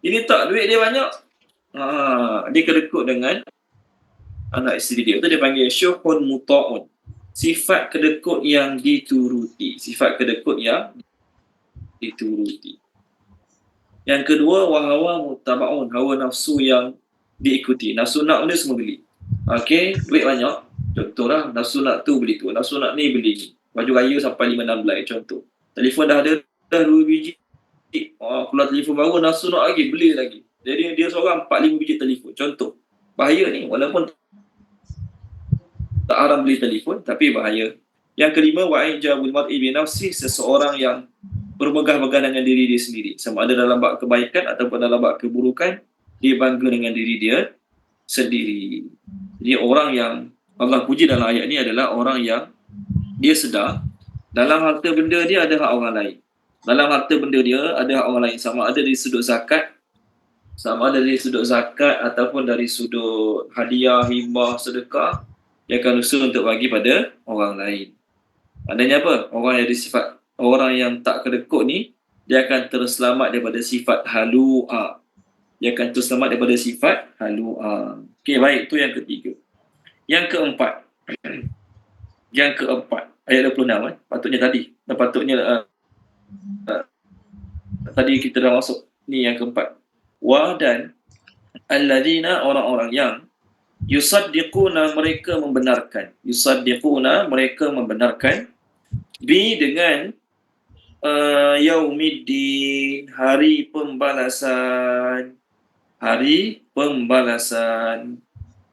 S1: Ini tak, duit dia banyak. Dia kedekut dengan anak isteri dia. Itu dia panggil syuhun muta'un. Sifat kedekut yang dituruti. Yang kedua, wahawa mutaba'un. Hawa nafsu yang diikuti. Nafsu nak benda semua beli. Okey, duit banyak. Contohlah, nafsu nak tu beli tu. Nafsu nak ni beli ni. Baju raya sampai 5-6 belai, contoh. Telefon dah ada, dah 2 biji. Keluar telefon baru, nafsu nak lagi, beli lagi. Jadi dia seorang 4-5 biji telefon. Contoh. Bahaya ni, walaupun tak haram beli telefon, tapi bahaya. Yang kelima, wa'ijabul mar'i bi nafsi, seseorang yang bermegah-megah dengan diri dia sendiri. Sama ada dalam bab kebaikan ataupun dalam bab keburukan, dia bangga dengan diri dia sendiri. Jadi orang yang Allah puji dalam ayat ni adalah orang yang dia sedar dalam harta benda dia ada hak orang lain. Dalam harta benda dia ada hak orang lain. Sama ada dari sudut zakat, ataupun dari sudut hadiah, himbah, sedekah, dia akan usaha untuk bagi pada orang lain. Maknanya apa? Orang yang tak kedekut ni, dia akan terselamat daripada sifat halu'a. Okey, baik. Itu yang ketiga. Yang keempat. Ayat 26. Patutnya tadi kita dah masuk. Ni yang keempat. Dan alladzina, orang-orang yang yusaddiquna, mereka membenarkan bi dengan yaumiddin, hari pembalasan.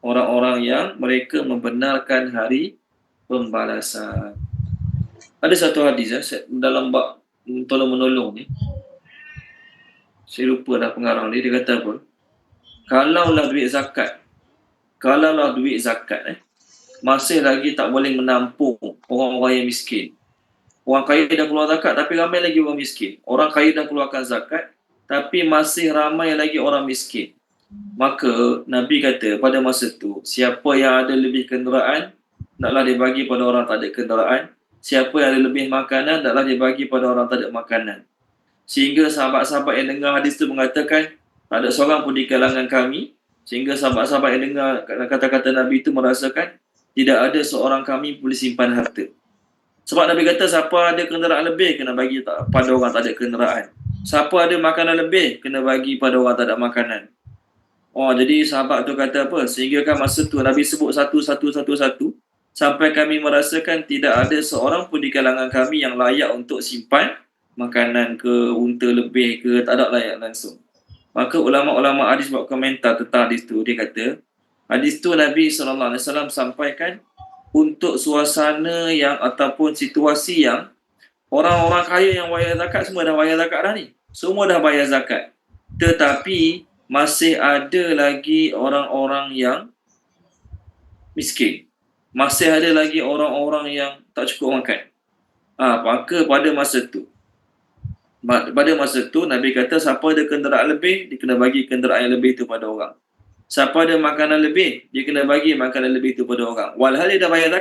S1: Orang-orang yang mereka membenarkan hari pembalasan. Ada satu hadis dalam bab tolong-menolong ni, saya lupa dah pengarang dia kata apa, kalaulah duit zakat masih lagi tak boleh menampung orang-orang yang miskin. Orang kaya dah keluar zakat tapi ramai lagi orang miskin. Orang kaya dah keluarkan zakat tapi masih ramai lagi orang miskin. Maka Nabi kata pada masa tu, siapa yang ada lebih kenderaan, naklah dia bagi pada orang tak ada kenderaan. Siapa yang ada lebih makanan, naklah dia bagi pada orang tak ada makanan. Sehingga sahabat-sahabat yang dengar hadis tu mengatakan, tak ada seorang pun di kalangan kami, sehingga sahabat-sahabat yang dengar kata-kata Nabi itu merasakan tidak ada seorang kami boleh simpan harta. Sebab Nabi kata siapa ada kenderaan lebih kena bagi pada orang tak ada kenderaan. Siapa ada makanan lebih kena bagi pada orang tak ada makanan. Jadi sahabat tu kata apa? Sehingga kan masa tu Nabi sebut satu sampai kami merasakan tidak ada seorang pun di kalangan kami yang layak untuk simpan makanan ke, unta lebih ke, tak ada layak langsung. Maka ulama-ulama hadis buat komentar tentang hadis tu. Dia kata hadis tu Nabi SAW sampaikan untuk suasana yang ataupun situasi yang orang-orang kaya yang bayar zakat semua dah bayar zakat dah ni. Semua dah bayar zakat. Tetapi masih ada lagi orang-orang yang miskin. Masih ada lagi orang-orang yang tak cukup makan. Maka pada masa tu Nabi kata siapa ada kenderaan lebih, dia kena bagi kenderaan yang lebih itu pada orang. Siapa ada makanan lebih, dia kena bagi makanan lebih itu pada orang. Walhal dia dah bayar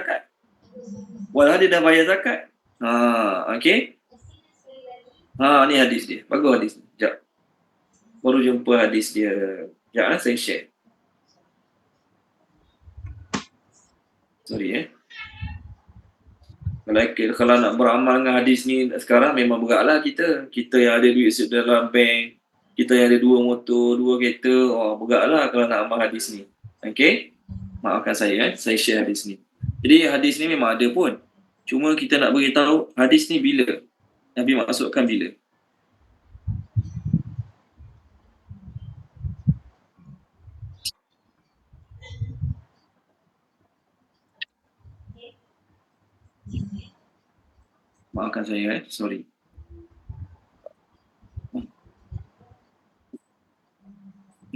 S1: zakat. Okey. Ni hadis dia. Bagus hadis ni. Sekejap. Baru jumpa hadis dia. Sekejap saya share. Sorry Kalau nak beramal dengan hadis ni sekarang memang beratlah kita. Kita yang ada duit dalam bank, kita yang ada 2 motor, 2 kereta, beratlah kalau nak amal hadis ni. Okey? Maafkan saya share hadis ni. Jadi hadis ni memang ada pun. Cuma kita nak beritahu hadis ni bila. Nabi masukkan bila. Maafkan saya sorry.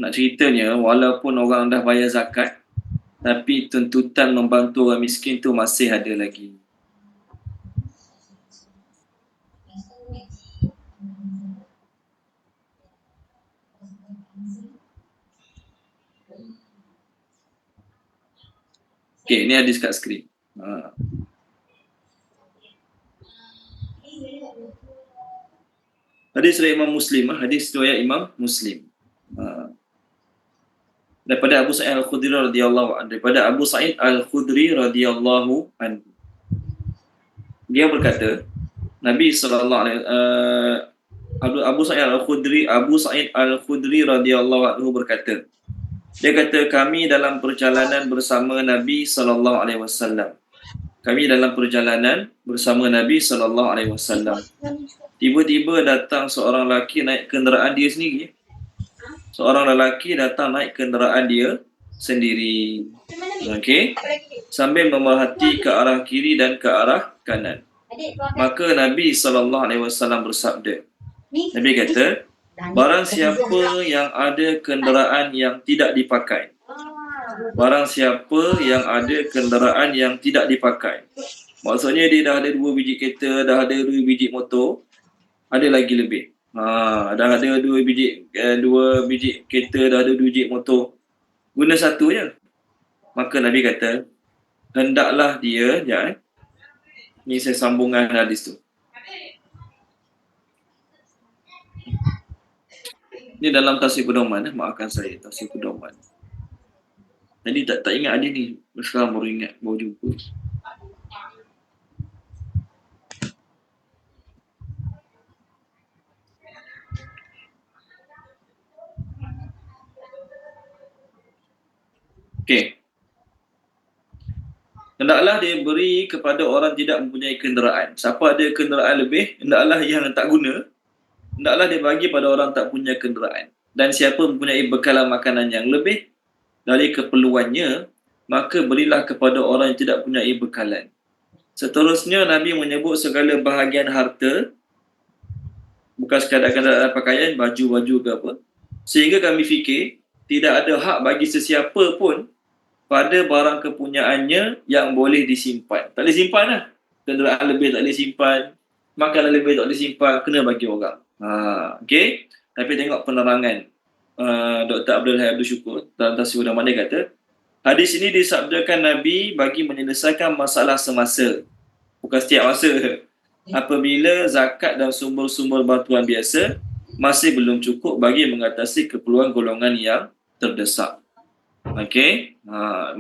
S1: Nak ceritanya, walaupun orang dah bayar zakat, tapi tuntutan membantu orang miskin tu masih ada lagi. Okey, ni hadis kat skrin. Hadis riwayat Imam Muslim, hadis riwayat Imam Muslim. Daripada Abu Sa'id Al-Khudri radhiyallahu anhu, daripada Abu Sa'id Al-Khudri radhiyallahu anhu. Dia berkata, Nabi sallallahu alaihi Abu Sa'id Al-Khudri radhiyallahu anhu berkata. Dia kata, kami dalam perjalanan bersama Nabi sallallahu alaihi wasallam. Kami dalam perjalanan bersama Nabi sallallahu alaihi wasallam. Tiba-tiba datang seorang lelaki naik kenderaan dia sendiri. Seorang lelaki datang naik kenderaan dia sendiri. Okey. Sambil memerhati ke arah kiri dan ke arah kanan. Maka Nabi sallallahu alaihi wasallam bersabda. Nabi kata, barang siapa yang ada kenderaan yang tidak dipakai. Barang siapa yang ada kenderaan yang tidak dipakai. Maksudnya dia dah ada 2 biji kereta, dah ada 2 biji motor, ada lagi lebih. Dah ada 2 biji kereta, dah ada 2 biji motor. Guna satu je. Maka Nabi kata, hendaklah dia, ni saya sambungan hadis tu. Ni dalam Tafsir Pedoman, maafkan saya, Tafsir Pedoman. Jadi tak ingat ada ni. Sekarang baru ingat, baru jumpa. Okey. Hendaklah dia beri kepada orang tidak mempunyai kenderaan. Siapa ada kenderaan lebih, hendaklah yang tak guna, hendaklah dia bagi pada orang tak punya kenderaan. Dan siapa mempunyai bekalan makanan yang lebih dari keperluannya, maka berilah kepada orang yang tidak mempunyai bekalan. Seterusnya Nabi menyebut segala bahagian harta, bukan sekadar pakaian, baju-baju ke apa, sehingga kami fikir tidak ada hak bagi sesiapa pun pada barang kepunyaannya yang boleh disimpan. Tak boleh simpan lah. Kenderaan lebih tak boleh simpan, makanan lebih tak boleh simpan, kena bagi orang. Okey. Tapi tengok penerangan Dr. Abdul Hayy Abdul Syukur dalam Tafsir Pedoman, dia kata, hadis ini disabdakan Nabi bagi menyelesaikan masalah semasa, bukan setiap masa. Apabila zakat dan sumber-sumber bantuan biasa masih belum cukup bagi mengatasi keperluan golongan yang terdesak. Okey.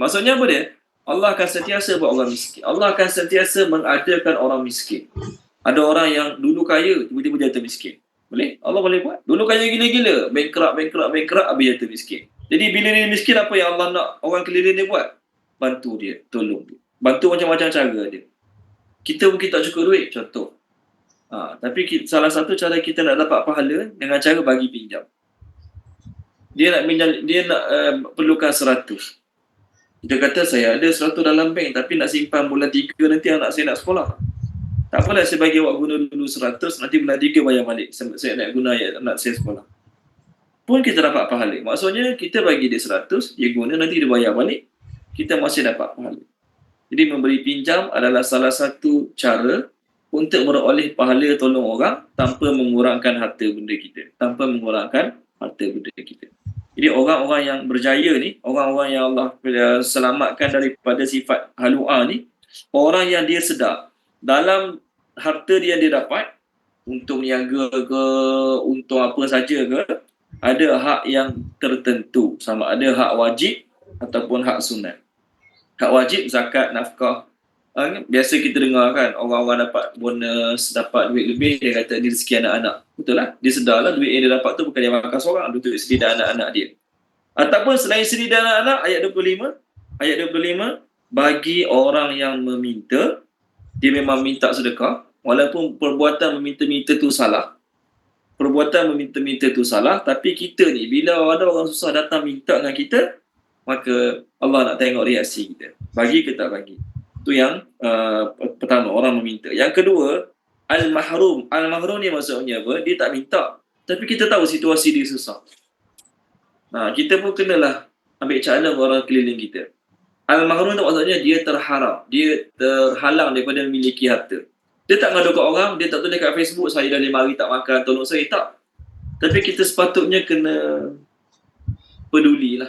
S1: Maksudnya apa dia? Allah akan sentiasa buat orang miskin. Allah akan sentiasa mengadakan orang miskin. Ada orang yang dulu kaya, tiba-tiba jatuh miskin. Boleh? Allah boleh buat. Dulu kaya gila-gila, bankrupt, habis jatuh miskin. Jadi bila dia miskin, apa yang Allah nak orang keliling dia buat? Bantu dia, tolong dia. Bantu macam-macam cara dia. Kita mungkin tak cukup duit, contoh. Tapi salah satu cara kita nak dapat pahala dengan cara bagi pinjam. Dia nak perlukan 100. Kita kata saya ada 100 dalam bank, tapi nak simpan bulan 3 nanti anak saya nak sekolah. Tak apalah, saya bagi awak guna dulu 100, nanti bulan 3 bayar balik. Saya nak guna anak saya sekolah. Pun kita dapat pahala. Maksudnya kita bagi dia 100, dia guna, nanti dia bayar balik, kita masih dapat pahala. Jadi memberi pinjam adalah salah satu cara untuk meroleh pahala tolong orang tanpa mengurangkan harta benda kita. Jadi orang-orang yang berjaya ni, orang-orang yang Allah selamatkan daripada sifat halu'ah ni, orang yang dia sedar dalam harta dia dapat, untuk niaga ke, untuk apa saja ke, ada hak yang tertentu, sama ada hak wajib ataupun hak sunat. Hak wajib zakat, nafkah. Biasa kita dengar kan, orang-orang dapat bonus, dapat duit lebih, dia kata dia rezeki anak-anak. Betul lah, dia sedarlah duit yang dia dapat tu bukan dia makan seorang, untuk isteri dan anak-anak dia. Ataupun selain isteri dan anak-anak, ayat 25, bagi orang yang meminta, dia memang minta sedekah, walaupun perbuatan meminta-minta tu salah. Tapi kita ni, bila ada orang susah datang minta dengan kita, maka Allah nak tengok reaksi kita. Bagi ke tak bagi. Itu yang pertama, orang meminta. Yang kedua, al-mahrum. Al-mahrum ni maksudnya apa? Dia tak minta, tapi kita tahu situasi dia susah. Kita pun kenalah ambil challenge orang keliling kita. Al-mahrum tu maksudnya dia terharam, dia terhalang daripada memiliki harta. Dia tak ngadu kat orang, dia tak tulis kat Facebook, saya dah 5 hari tak makan, tolong saya, tak. Tapi kita sepatutnya kena peduli.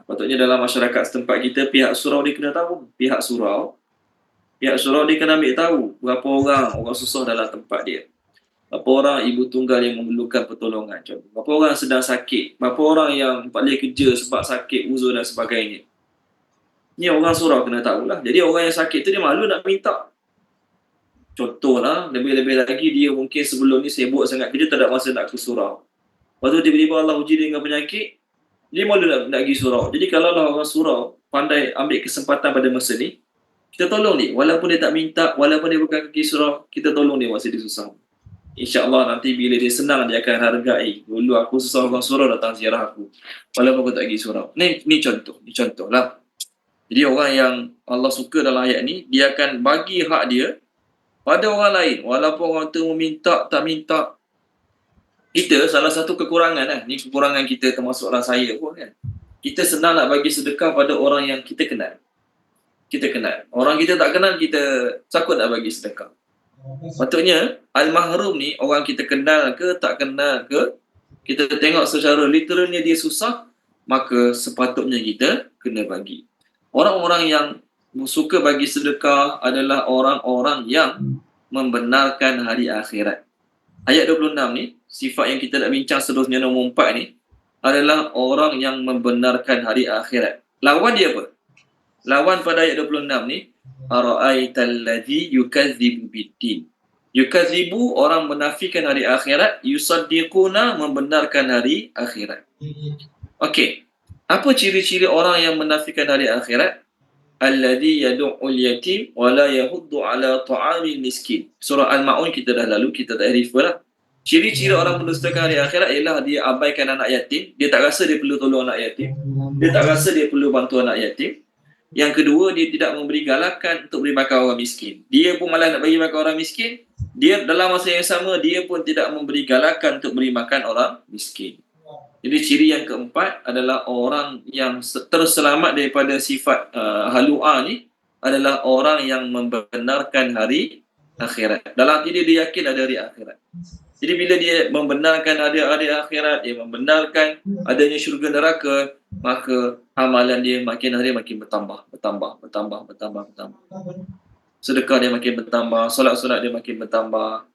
S1: Patutnya dalam masyarakat setempat kita, pihak surau dia kena tahu. Pihak surau dia kena ambil tahu berapa orang susah dalam tempat dia. Berapa orang ibu tunggal yang memerlukan pertolongan. Berapa orang sedang sakit. Berapa orang yang tak boleh kerja sebab sakit, uzur dan sebagainya. Ni orang surau kena tahulah. Jadi orang yang sakit tu dia malu nak minta. Contohlah, lebih-lebih lagi dia mungkin sebelum ni sibuk sangat kerja, tak ada masa nak ke surau. Lepas tu tiba-tiba Allah uji dia dengan penyakit, dia malu nak pergi surau. Jadi kalau orang surau pandai ambil kesempatan pada masa ni, kita tolong dia. Walaupun dia tak minta, walaupun dia bukan pergi surau, kita tolong dia masa dia susah. InsyaAllah nanti bila dia senang, dia akan hargai. Dulu aku susah orang surau datang ziarah aku, walaupun aku tak pergi surau. Ni contoh lah. Jadi orang yang Allah suka dalam ayat ni, dia akan bagi hak dia pada orang lain. Walaupun orang tu meminta, tak minta. Kita salah satu kekurangan lah. Ni kekurangan kita, termasuklah saya pun kan. Kita senang nak bagi sedekah pada orang yang kita kenal. Orang kita tak kenal, kita takut nak bagi sedekah. Patutnya al-mahrum ni, orang kita kenal ke tak kenal ke, kita tengok secara literalnya dia susah, maka sepatutnya kita kena bagi. Orang-orang yang suka bagi sedekah adalah orang-orang yang membenarkan hari akhirat. Ayat 26 ni, sifat yang kita nak bincang seterusnya nombor 4 ni, adalah orang yang membenarkan hari akhirat. Lawan dia apa? Lawan pada ayat 26 ni, ara'aital ladzi yukadzibu biddin. Yukadzibu, orang menafikan hari akhirat. Yusaddiquna, membenarkan hari akhirat. Okey. Apa ciri-ciri orang yang menafikan hari akhirat? Alladzi yad'ul yatim wa la yahuddu ala ta'amil miskin. Surah Al-Maun kita dah lalu, kita tak refer lah. Ciri-ciri orang mendustakan hari akhirat ialah dia abaikan anak yatim. Dia tak rasa dia perlu tolong anak yatim. Dia tak rasa dia perlu bantu anak yatim. Yang kedua, dia tidak memberi galakan untuk beri makan orang miskin. Dia pun malah nak bagi makan orang miskin. Dia dalam masa yang sama, dia pun tidak memberi galakan untuk beri makan orang miskin. Jadi ciri yang keempat adalah orang yang terselamat daripada sifat halu'ah ni adalah orang yang membenarkan hari akhirat. Dalam hati dia yakin ada hari akhirat. Jadi bila dia membenarkan ada hari akhirat, dia membenarkan adanya syurga neraka, maka amalan dia makin hari makin bertambah. Sedekah dia makin bertambah, solat-solat dia makin bertambah.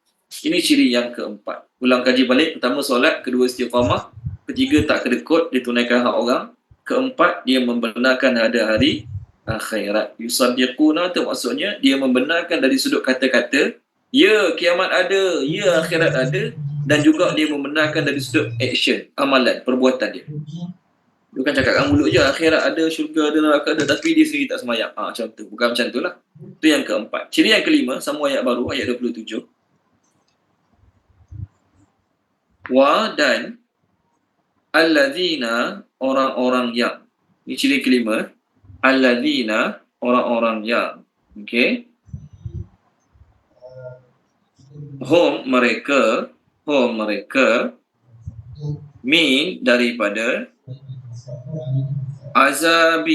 S1: Ini ciri yang keempat. Ulang kaji balik, pertama solat, kedua istiqamah, ketiga tak kedekut, dia tunaikan hak orang, keempat dia membenarkan ada hari akhirat. Yusaddiquna tu maksudnya dia membenarkan dari sudut kata-kata, ya kiamat ada, ya akhirat ada, dan juga dia membenarkan dari sudut action, amalan, perbuatan dia. Bukan cakapkan mulut je akhirat ada, syurga ada, neraka ada, tapi dia sendiri tak semayang. Macam tu, bukan macam tu lah. Itu yang keempat. Ciri yang kelima, sama ayat baru, ayat 27. Wa dan alladzina, orang-orang yang. Ini ciri kelima. Alladzina, orang-orang yang. Okey. Hum mereka min daripada azab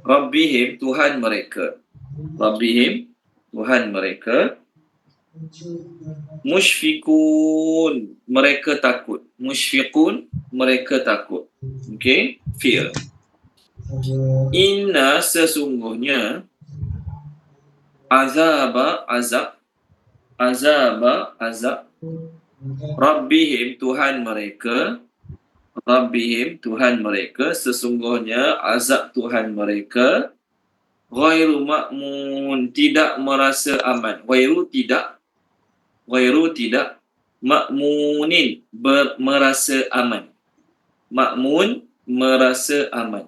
S1: rabbihim Tuhan mereka musyfiqun mereka takut okey, fear. Inna sesungguhnya azab Rabbihim Tuhan mereka sesungguhnya azab Tuhan mereka ghairu ma'mun tidak merasa aman. Ghairu tidak ma'munin merasa aman. Ma'mun merasa aman.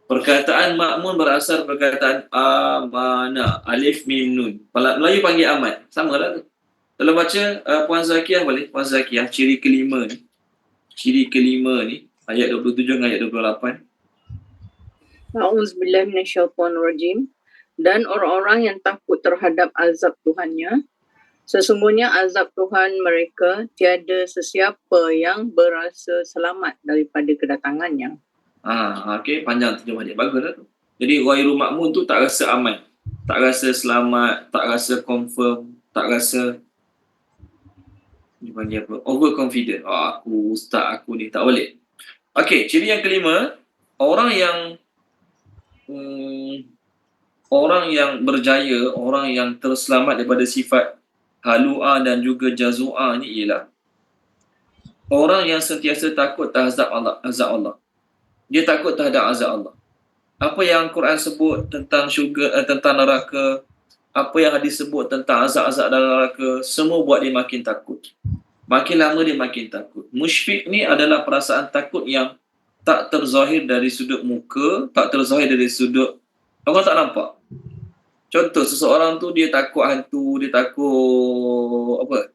S1: Perkataan ma'mun berasal perkataan amana, alif mim nun. Melayu panggil aman. Sama lah tu. Kalau baca Puan Zakiah boleh. Puan Zakiah ciri kelima ni. Ayat 27 dengan ayat 28.
S5: A'udzubillahi minasyaitonirrajim. Dan orang-orang yang takut terhadap azab Tuhannya, sesungguhnya azab Tuhan mereka tiada sesiapa yang berasa selamat daripada kedatangannya.
S1: Okey, panjang terjemah dia. Bagus lah tu. Jadi ghairu ma'mun tu tak rasa aman, tak rasa selamat, tak rasa confirm, tak rasa Dipanggil apa? Overconfident. Aku ustaz aku ni, tak boleh. Okey, ciri yang kelima, orang yang orang yang berjaya, orang yang terselamat daripada sifat halu'a dan juga jazu'a ni ialah orang yang sentiasa takut terhadap azab Allah. Dia takut terhadap azab Allah. Apa yang Quran sebut tentang syurga, tentang neraka, apa yang hadis sebut tentang azab-azab dalam neraka, semua buat dia makin takut. Makin lama dia makin takut. Musyfiq ni adalah perasaan takut yang tak terzahir dari sudut muka, tak terzahir dari sudut orang tak nampak. Contoh, seseorang tu dia takut hantu, dia takut apa?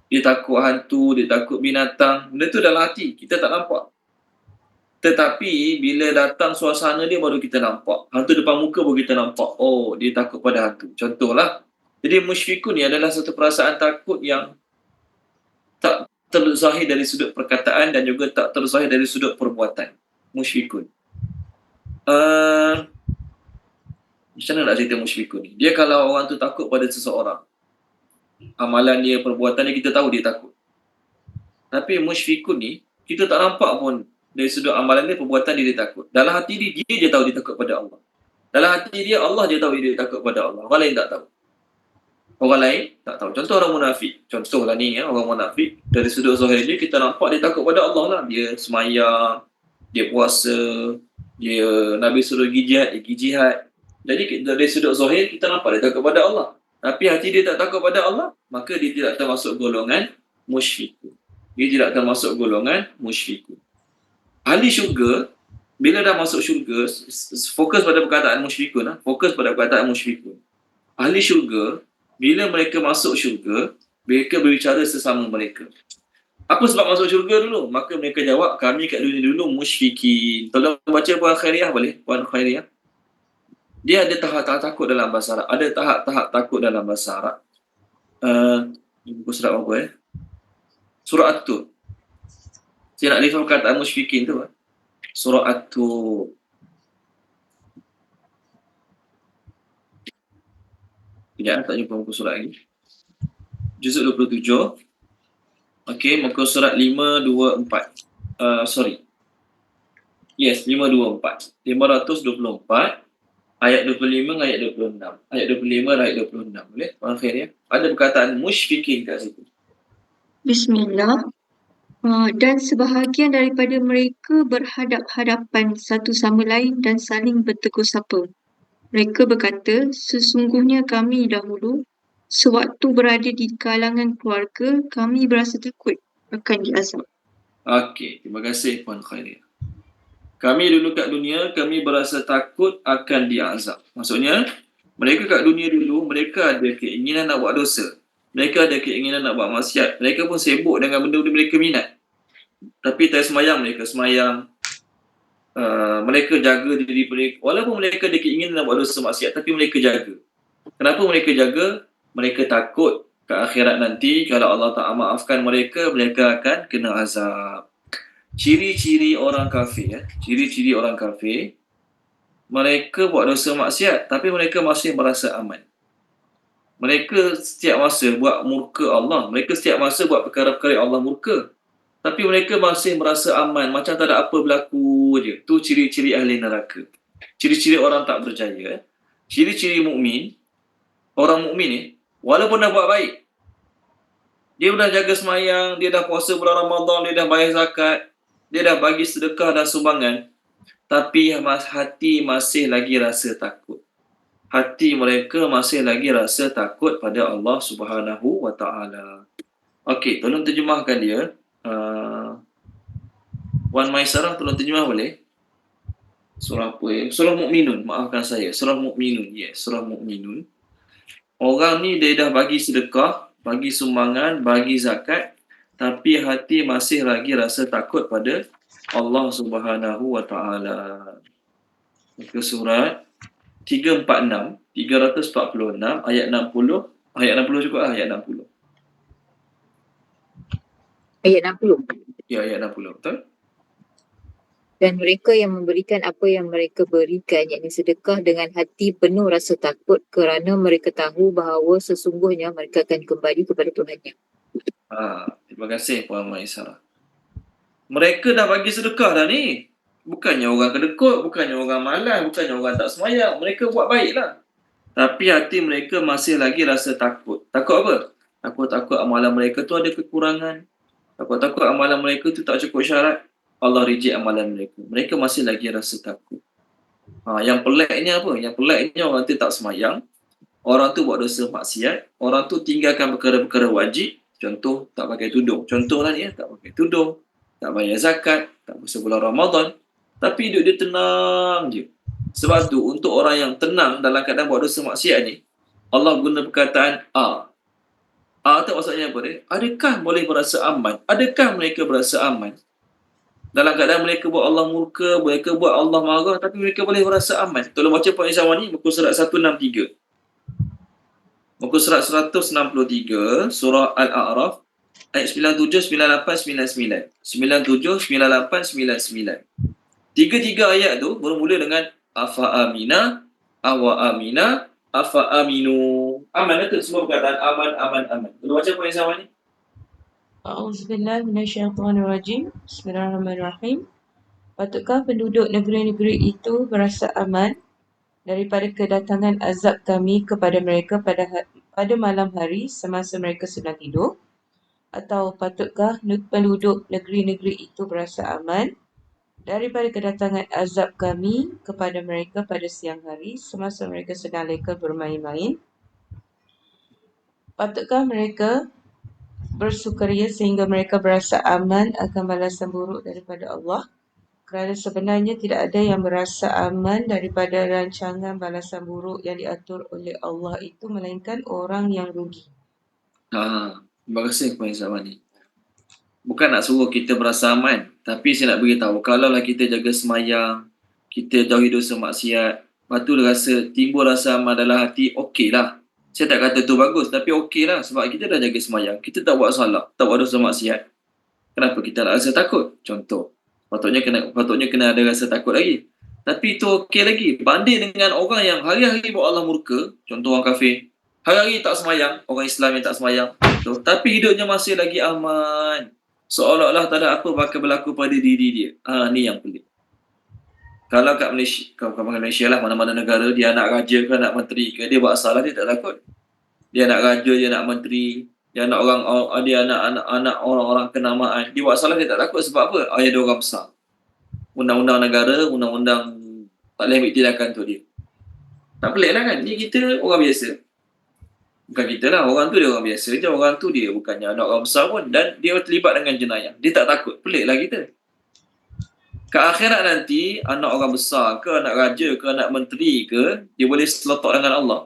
S1: Dia takut hantu, dia takut binatang. Benda tu dalam hati, kita tak nampak. Tetapi bila datang suasana dia baru kita nampak. Hantu depan muka baru kita nampak. Oh, dia takut pada hantu. Contohlah. Jadi musyfiqun ni adalah satu perasaan takut yang tak terzahir dari sudut perkataan dan juga tak terzahir dari sudut perbuatan. Musyfiqun. Macam mana nak cerita musyfiqun ni? Dia kalau orang tu takut pada seseorang, amalan dia, perbuatan dia, kita tahu dia takut. Tapi musyfiqun ni, kita tak nampak pun dari sudut amalan dia, perbuatan dia takut. Dalam hati dia, dia je tahu dia takut pada Allah. Dalam hati dia, Allah je tahu dia takut pada Allah. Orang lain tak tahu. Orang lain tak tahu. Contoh orang munafik. Contohlah ni, orang munafik. Dari sudut zahir dia, kita nampak dia takut pada Allah lah. Dia semayang, dia puasa, dia Nabi suruh pergi jihad, dia pergi jihad. Jadi dari sudut zahir, kita nampak dia takut pada Allah. Tapi hati dia tak takut pada Allah, maka dia tidak termasuk golongan musyfiqun. Dia tidak termasuk golongan musyfiqun. Ahli syurga, bila dah masuk syurga, fokus pada perkataan musyfiqun. Fokus pada perkataan musyfiqun. Ahli syurga, bila mereka masuk syurga, mereka berbicara sesama mereka. Apa sebab masuk syurga dulu? Maka mereka jawab, kami kat dunia dulu musyfiqin. Tolong baca Puan Khairiyah boleh? Puan Khairiyah. Dia ada tahap-tahap takut dalam bahasa Arab. Ada tahap-tahap takut dalam bahasa Arab. Buku surat apa Surah At-Tur. Saya nak refer perkataan musyfiqin tu. Surah At-Tur. Sekejap, tak jumpa muka surat lagi. Juzuk 27. Okey, muka surat 524. Yes, 524. 524. Ayat 25 ayat 26. Ayat 25 ayat 26. Boleh? Akhir ya. Ada perkataan musyfiqin kat situ.
S6: Bismillah. Dan sebahagian daripada mereka berhadap-hadapan satu sama lain dan saling bertegur sapa. Mereka berkata, sesungguhnya kami dahulu, sewaktu berada di kalangan keluarga, kami berasa takut akan diazab.
S1: Okey, terima kasih Puan Khairiyah. Kami dulu kat dunia, kami berasa takut akan diazab. Maksudnya, mereka kat dunia dulu, mereka ada keinginan nak buat dosa. Mereka ada keinginan nak buat maksiat. Mereka pun sibuk dengan benda-benda mereka minat. Tapi tak semayang, mereka semayang. Mereka jaga diri mereka. Walaupun mereka ada keinginan nak buat dosa maksiat, tapi mereka jaga. Kenapa mereka jaga? Mereka takut ke akhirat nanti, kalau Allah tak maafkan mereka, mereka akan kena azab. Ciri-ciri orang kafir, ciri-ciri orang kafir, mereka buat dosa maksiat tapi mereka masih merasa aman. Mereka setiap masa buat murka Allah, mereka setiap masa buat perkara-perkara Allah murka, tapi mereka masih merasa aman, macam tak ada apa berlaku je. Tu ciri-ciri ahli neraka. Ciri-ciri orang tak berjaya. Ciri-ciri mukmin, orang mukmin ni walaupun dah buat baik, dia dah jaga semayang, dia dah puasa bulan Ramadan, dia dah bayar zakat, dia dah bagi sedekah dan sumbangan, tapi hati masih lagi rasa takut. Hati mereka masih lagi rasa takut pada Allah Subhanahu wa Ta'ala. Okey, tolong terjemahkan dia. Wan Maisarah, tolong terjemah boleh? Surah apa ya? Surah Mukminun, maafkan saya. Surah Mukminun, yes, Surah Mukminun. Orang ni dia dah bagi sedekah, bagi sumbangan, bagi zakat, tapi hati masih lagi rasa takut pada Allah Subhanahu wa Ta'ala. Muka surat 346, 346, ayat 60. Ayat 60 juga, ayat 60.
S7: Ayat 60.
S1: Ya, ayat 60, betul?
S7: Dan mereka yang memberikan apa yang mereka berikan, yakni sedekah, dengan hati penuh rasa takut kerana mereka tahu bahawa sesungguhnya mereka akan kembali kepada Tuhannya.
S1: Terima kasih Puan Maisarah. Mereka dah bagi sedekah dah ni. Bukannya orang kedekut, bukannya orang malas, bukannya orang tak semayang. Mereka buat baiklah. Tapi hati mereka masih lagi rasa takut. Takut apa? Takut-takut amalan mereka tu ada kekurangan. Takut-takut amalan mereka tu tak cukup syarat. Allah reject amalan mereka. Mereka masih lagi rasa takut. Yang peliknya apa? Yang peliknya orang tu tak semayang. Orang tu buat dosa maksiat. Orang tu tinggalkan perkara-perkara wajib. Contoh, tak pakai tudung. Contohlah ni, tak pakai tudung. Tak bayar zakat. Tak puasa bulan Ramadan. Tapi hidup dia tenang je. Sebab tu, untuk orang yang tenang dalam keadaan buat dosa maksiat ni, Allah guna perkataan A. A tu maksudnya apa dia? Adakah boleh berasa aman? Adakah mereka berasa aman? Dalam keadaan mereka buat Allah murka, mereka buat Allah marah, tapi mereka boleh berasa aman. Tolong baca Puan Isyawan ni, muka surat 163. Muka surat 163, surah Al-A'raf, ayat 97, 98, 99. 97, 98, 99. Tiga-tiga ayat tu bermula dengan afa amina, awa amina, afa aminu. Aman itu semua perkataan aman, aman, aman. Boleh baca Puan Isyawan ni?
S2: A'udzubillahi minasyaitonirrajim. Bismillahirrahmanirrahim. Patutkah penduduk negeri-negeri itu berasa aman daripada kedatangan azab kami kepada mereka pada malam hari semasa mereka sedang tidur? Atau patutkah penduduk negeri-negeri itu berasa aman daripada kedatangan azab kami kepada mereka pada siang hari semasa mereka sedang leka bermain-main? Patutkah mereka bersukaria sehingga mereka berasa aman akan balasan buruk daripada Allah? Kerana sebenarnya tidak ada yang berasa aman daripada rancangan balasan buruk yang diatur oleh Allah itu melainkan orang yang rugi.
S1: Terima kasih Puan Isyawan ni. Bukan nak suruh kita berasa aman, tapi saya nak beritahu, kalaulah kita jaga semayang, kita jauhi dosa maksiat, lepas tu timbul rasa aman dalam hati, okey lah. Saya tak kata tu bagus, tapi okey lah. Sebab kita dah jaga semayang, kita tak buat salah, tak buat dosa maksiat. Kenapa kita nak rasa takut? Contoh, patutnya kena ada rasa takut lagi. Tapi itu okey lagi. Banding dengan orang yang hari-hari buat Allah murka, contoh orang kafir, hari-hari tak semayang, orang Islam yang tak semayang, tapi hidupnya masih lagi aman. Seolah-olah tak ada apa bakal berlaku pada diri dia. Ni yang pelik. Kalau kat Malaysia lah, mana-mana negara, dia nak raja ke nak menteri ke, dia buat salah, dia tak takut. Dia nak raja, dia nak menteri, dia nak anak orang-orang kenamaan, dia buat salah, dia tak takut. Sebab apa? Dia ada orang besar. Undang-undang negara, undang-undang tak boleh ambil tindakan tu dia. Tak pelik lah kan? Ni kita orang biasa. Bukan kita lah, orang tu dia orang biasa je. Orang tu dia bukannya anak orang besar pun, dan dia terlibat dengan jenayah. Dia tak takut. Pelik lah kita. Ke akhirat nanti, anak orang besar ke, anak raja ke, anak menteri ke, dia boleh seletok dengan Allah.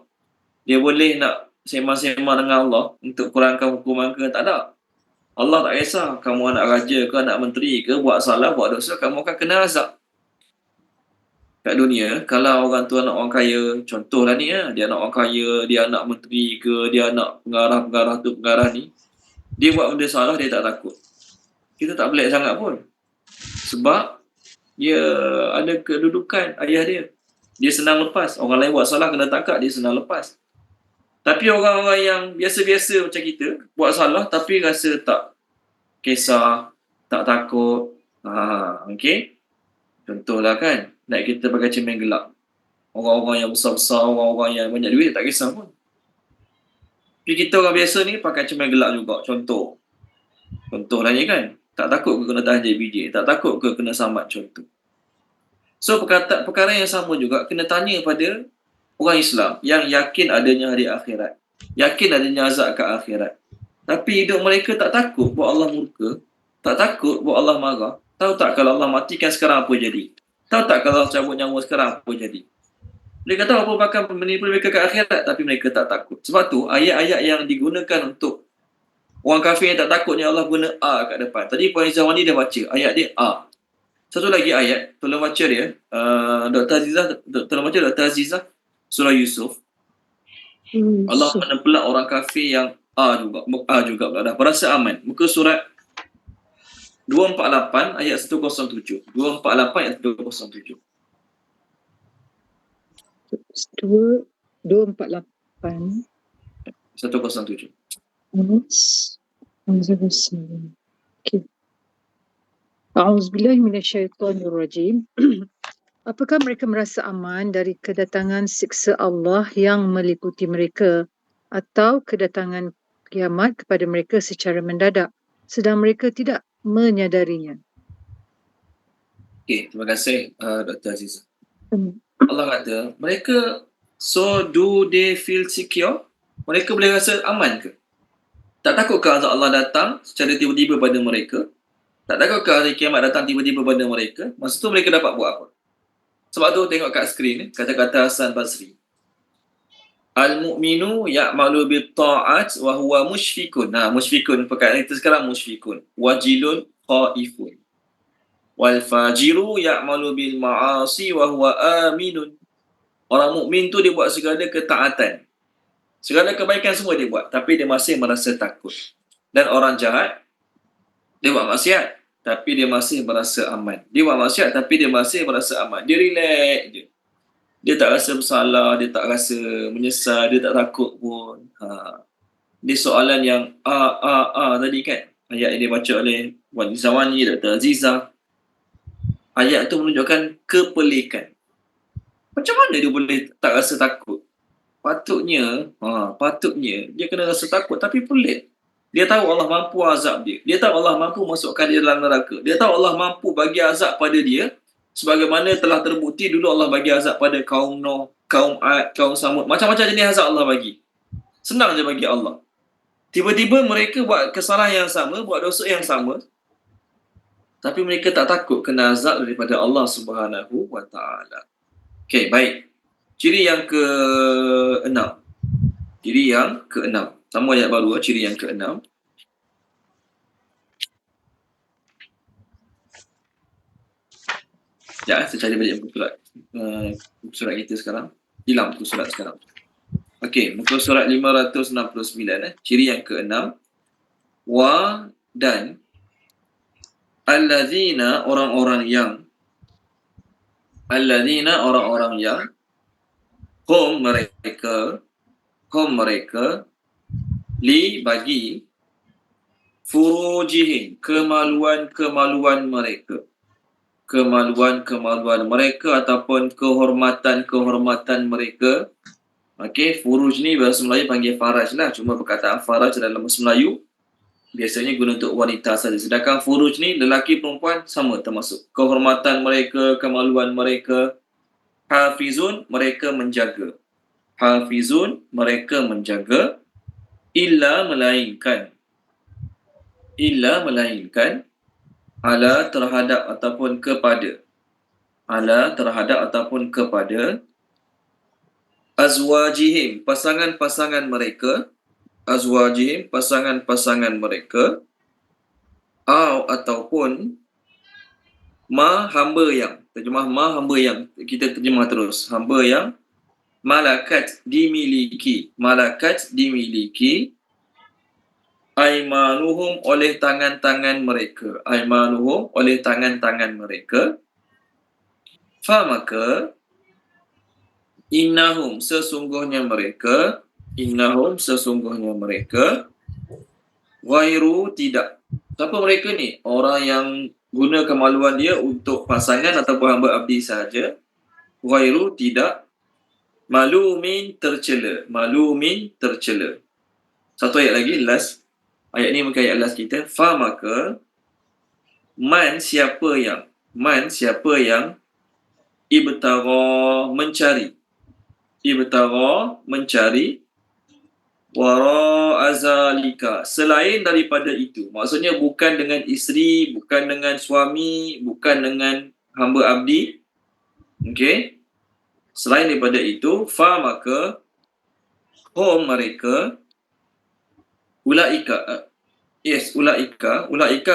S1: Dia boleh nak sembang-sembang dengan Allah untuk kurangkan hukuman ke, tak ada. Allah tak kisah kamu anak raja ke, anak menteri ke, buat salah, buat dosa, kamu akan kena azab. Kat dunia, kalau orang tu anak orang kaya, contohlah ni dia anak orang kaya, dia anak menteri ke, dia anak pengarah tu, pengarah ni, dia buat benda salah, dia tak takut. Kita tak pelik sangat pun. Sebab dia ada kedudukan ayah dia. Dia senang lepas. Orang lain buat salah kena tangkap, dia senang lepas. Tapi orang-orang yang biasa-biasa macam kita, buat salah tapi rasa tak kisah, tak takut. Okey? Contohlah kan, naik kereta pakai cermin gelap. Orang-orang yang besar-besar, orang-orang yang banyak duit, tak kisah pun. Tapi kita orang biasa ni pakai cermin gelap juga. Contohlah ni kan, tak takut ke kena tahan JBJ, tak takut ke kena sambat, contoh. So perkara yang sama juga kena tanya pada orang Islam yang yakin adanya hari akhirat, yakin adanya azab ke akhirat. Tapi hidup mereka tak takut buat Allah murka, tak takut buat Allah marah. Tahu tak kalau Allah matikan sekarang apa jadi? Tahu tak kalau cabut nyawa sekarang apa jadi? Mereka tahu apa bakal menipu mereka ke akhirat, tapi mereka tak takut. Sebab tu ayat-ayat yang digunakan untuk orang kafir yang tak takutnya, Allah guna A kat depan. Tadi Puan Izzah Wani dia baca ayat dia A. Satu lagi ayat, tolong baca dia. Dr. Azizah, surah Yusuf. Allah menempelak orang kafir yang A juga berada. Berasa aman. Muka surat 248 ayat 107. 248 ayat 107.
S3: 248
S1: 107.
S3: Okay. A'udzubillahi minasyaitonirrajim. Apakah mereka merasa aman dari kedatangan siksa Allah yang meliputi mereka atau kedatangan kiamat kepada mereka secara mendadak sedang mereka tidak menyadarinya?
S1: Okey, terima kasih Dr. Aziz.
S3: Hmm.
S1: Allah kata, mereka, so do they feel secure? Mereka boleh rasa aman ke? Tak takut ke azab Allah datang secara tiba-tiba pada mereka? Tak takut ke hari kiamat datang tiba-tiba pada mereka? Masa tu mereka dapat buat apa? Sebab tu tengok kat skrin kata-kata Hasan Basri. Al-mu'minu ya'malu bit-ta'at wa huwa musyfikun. Nah, musyfikun perkataan kita sekarang musyfikun. Wajilun khaifun. Wal fajiru ya'malu bil ma'asi wa huwa aminun. Orang mukmin tu dia buat segala ketaatan. Segala kebaikan semua dia buat, tapi dia masih merasa takut. Dan orang jahat dia buat maksiat, tapi dia masih merasa aman. Dia buat maksiat tapi dia masih merasa aman. Dia relax je. Dia tak rasa bersalah, dia tak rasa menyesal, dia tak takut pun. Dia soalan yang tadi kan, ayat yang dibaca oleh Wan Zawani, Dr. Aziza. Ayat tu menunjukkan kepelikan. Macam mana dia boleh tak rasa takut? Patutnya dia kena rasa takut, tapi pelik. Dia tahu Allah mampu azab dia. Dia tahu Allah mampu masukkan dia dalam neraka. Dia tahu Allah mampu bagi azab pada dia sebagaimana telah terbukti dulu Allah bagi azab pada kaum Nuh, kaum Ad, kaum Samud. Macam-macam jenis azab Allah bagi. Senang je bagi Allah. Tiba-tiba mereka buat kesalahan yang sama, buat dosa yang sama, tapi mereka tak takut kena azab daripada Allah Subhanahu wa taala. Okey, baik. Ciri yang ke-6. Ciri yang ke-6. Sama ayat baru, ciri yang ke-6. Ya, saya cari balik buku surat kita sekarang. Hilang buku surat sekarang. Okey, muka surat 569. Ciri yang ke-6. Wa dan allazina orang-orang yang hum mereka li bagi furujihim kemaluan mereka ataupun kehormatan mereka. Okey, furuj ni bahasa Melayu panggil faraj lah, cuma perkataan faraj dalam bahasa Melayu biasanya guna untuk wanita saja, sedangkan furuj ni lelaki perempuan sama termasuk. Kehormatan mereka, kemaluan mereka. Hafizun, mereka menjaga. Illa melainkan ala terhadap ataupun kepada azwajihim, pasangan-pasangan mereka, ataupun hamba yang kita terjemah terus, hamba yang malakat dimiliki aimanuhum oleh tangan-tangan mereka, fa maka innahum sesungguhnya mereka ghairu tidak. Siapa mereka ni? Orang yang guna kemaluan dia untuk pasangan ataupun hamba abdi sahaja. Ghairu tidak, malumin tercela. Satu ayat lagi, last. Ayat ni mungkin ayat last kita. Fa maka man siapa yang ibtagha mencari wara azalika, selain daripada itu. Maksudnya bukan dengan isteri, bukan dengan suami, bukan dengan hamba abdi. Okey. Selain daripada itu, fa maka hum mereka ulaika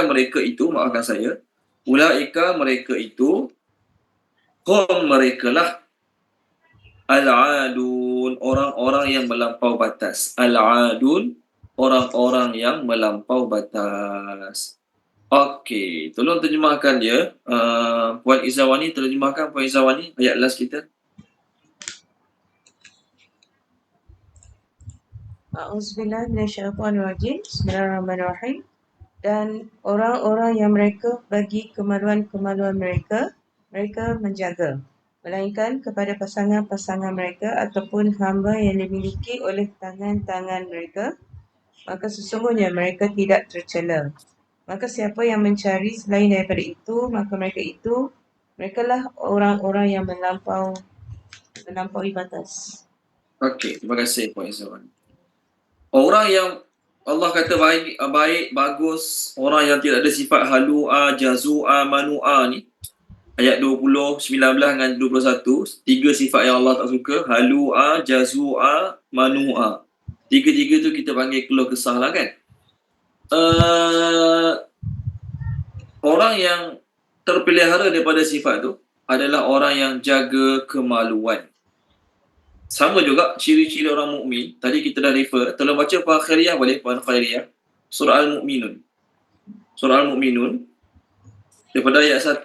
S1: mereka itu, maafkan saya. Ulaika mereka itu hum merekalah al-adun, orang-orang yang melampau batas. Al-adun, orang-orang yang melampau batas. Okey, tolong terjemahkan dia. Puan Izawani, terjemahkan Puan Izawani ayat last kita.
S2: A'udzubillah minasyaitonirrajim. Bismillahirrahmanirrahim. Dan orang-orang yang mereka bagi kemaluan-kemaluan mereka, mereka menjaga, melainkan kepada pasangan-pasangan mereka ataupun hamba yang dimiliki oleh tangan-tangan mereka, maka sesungguhnya mereka tidak tercela. Maka siapa yang mencari selain daripada itu, maka merekalah orang-orang yang melampaui batas.
S1: Okey, terima kasih Puan Izzuan. Orang yang Allah kata baik, bagus, orang yang tidak ada sifat halu'a, jazu'a, manu'a ni, ayat 20, 19 dengan 21, tiga sifat yang Allah tak suka, halu'a, jazu'a, manu'a. Tiga-tiga tu kita panggil keluh kesah lah kan. Orang yang terpelihara daripada sifat tu adalah orang yang jaga kemaluan. Sama juga ciri-ciri orang mukmin. Tadi kita dah refer. Tolong baca Puan Khairiyah boleh, Puan Khairiyah. Surah Al-Mu'minun. Surah Al-Mu'minun. Daripada ayat 1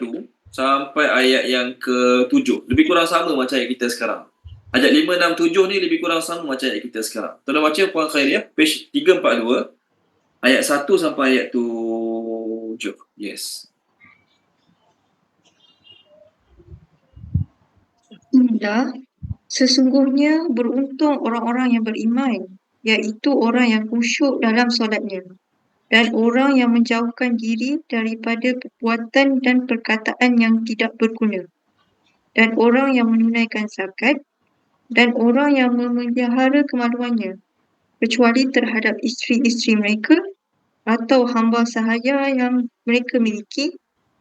S1: sampai ayat yang ke-7. Lebih kurang sama macam ayat kita sekarang. Ayat 5, 6, 7 ni lebih kurang sama macam ayat kita sekarang. Tolong baca Puan Khairiyah. Page 342. Ayat 1 sampai ayat 7. Yes.
S6: Indah, sesungguhnya beruntung orang-orang yang beriman, iaitu orang yang khusyuk dalam solatnya, dan orang yang menjauhkan diri daripada perbuatan dan perkataan yang tidak berguna, dan orang yang menunaikan zakat, dan orang yang memelihara kemaluannya, kecuali terhadap isteri-isteri mereka atau hamba sahaya yang mereka miliki,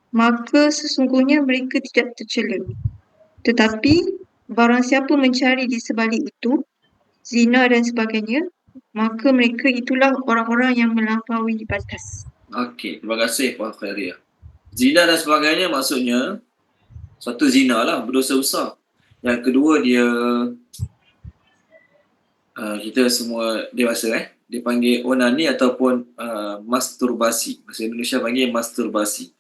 S6: maka sesungguhnya mereka tidak tercela. Tetapi barang siapa mencari di sebalik itu, zina dan sebagainya, maka mereka itulah orang-orang yang melampaui batas.
S1: Okey, terima kasih Puan Khairiyah. Zina dan sebagainya maksudnya satu zina lah, berdosa besar. Yang kedua dia kita semua dewasa dia panggil onani ataupun masturbasi. Bahasa Indonesia panggil masturbasi.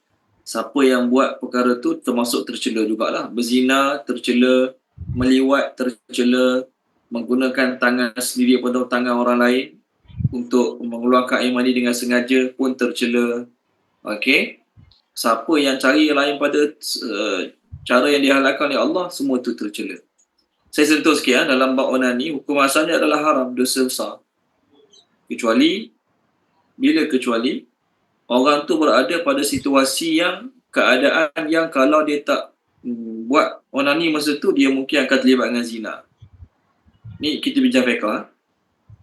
S1: Siapa yang buat perkara tu termasuk tercela jugalah. Berzina tercela, meliwat tercela, menggunakan tangan sendiri atau tangan orang lain untuk mengeluarkan air mani dengan sengaja pun tercela. Okey. Siapa yang cari yang lain pada cara yang dihalalkan oleh Allah, semua tu tercela. Saya sentuh sikit dalam bab onani, hukum asalnya adalah haram, dosa besar. Kecuali orang tu berada pada situasi yang keadaan yang kalau dia tak buat onani masa tu, dia mungkin akan terlibat dengan zina. Ni kita bincang fiqh.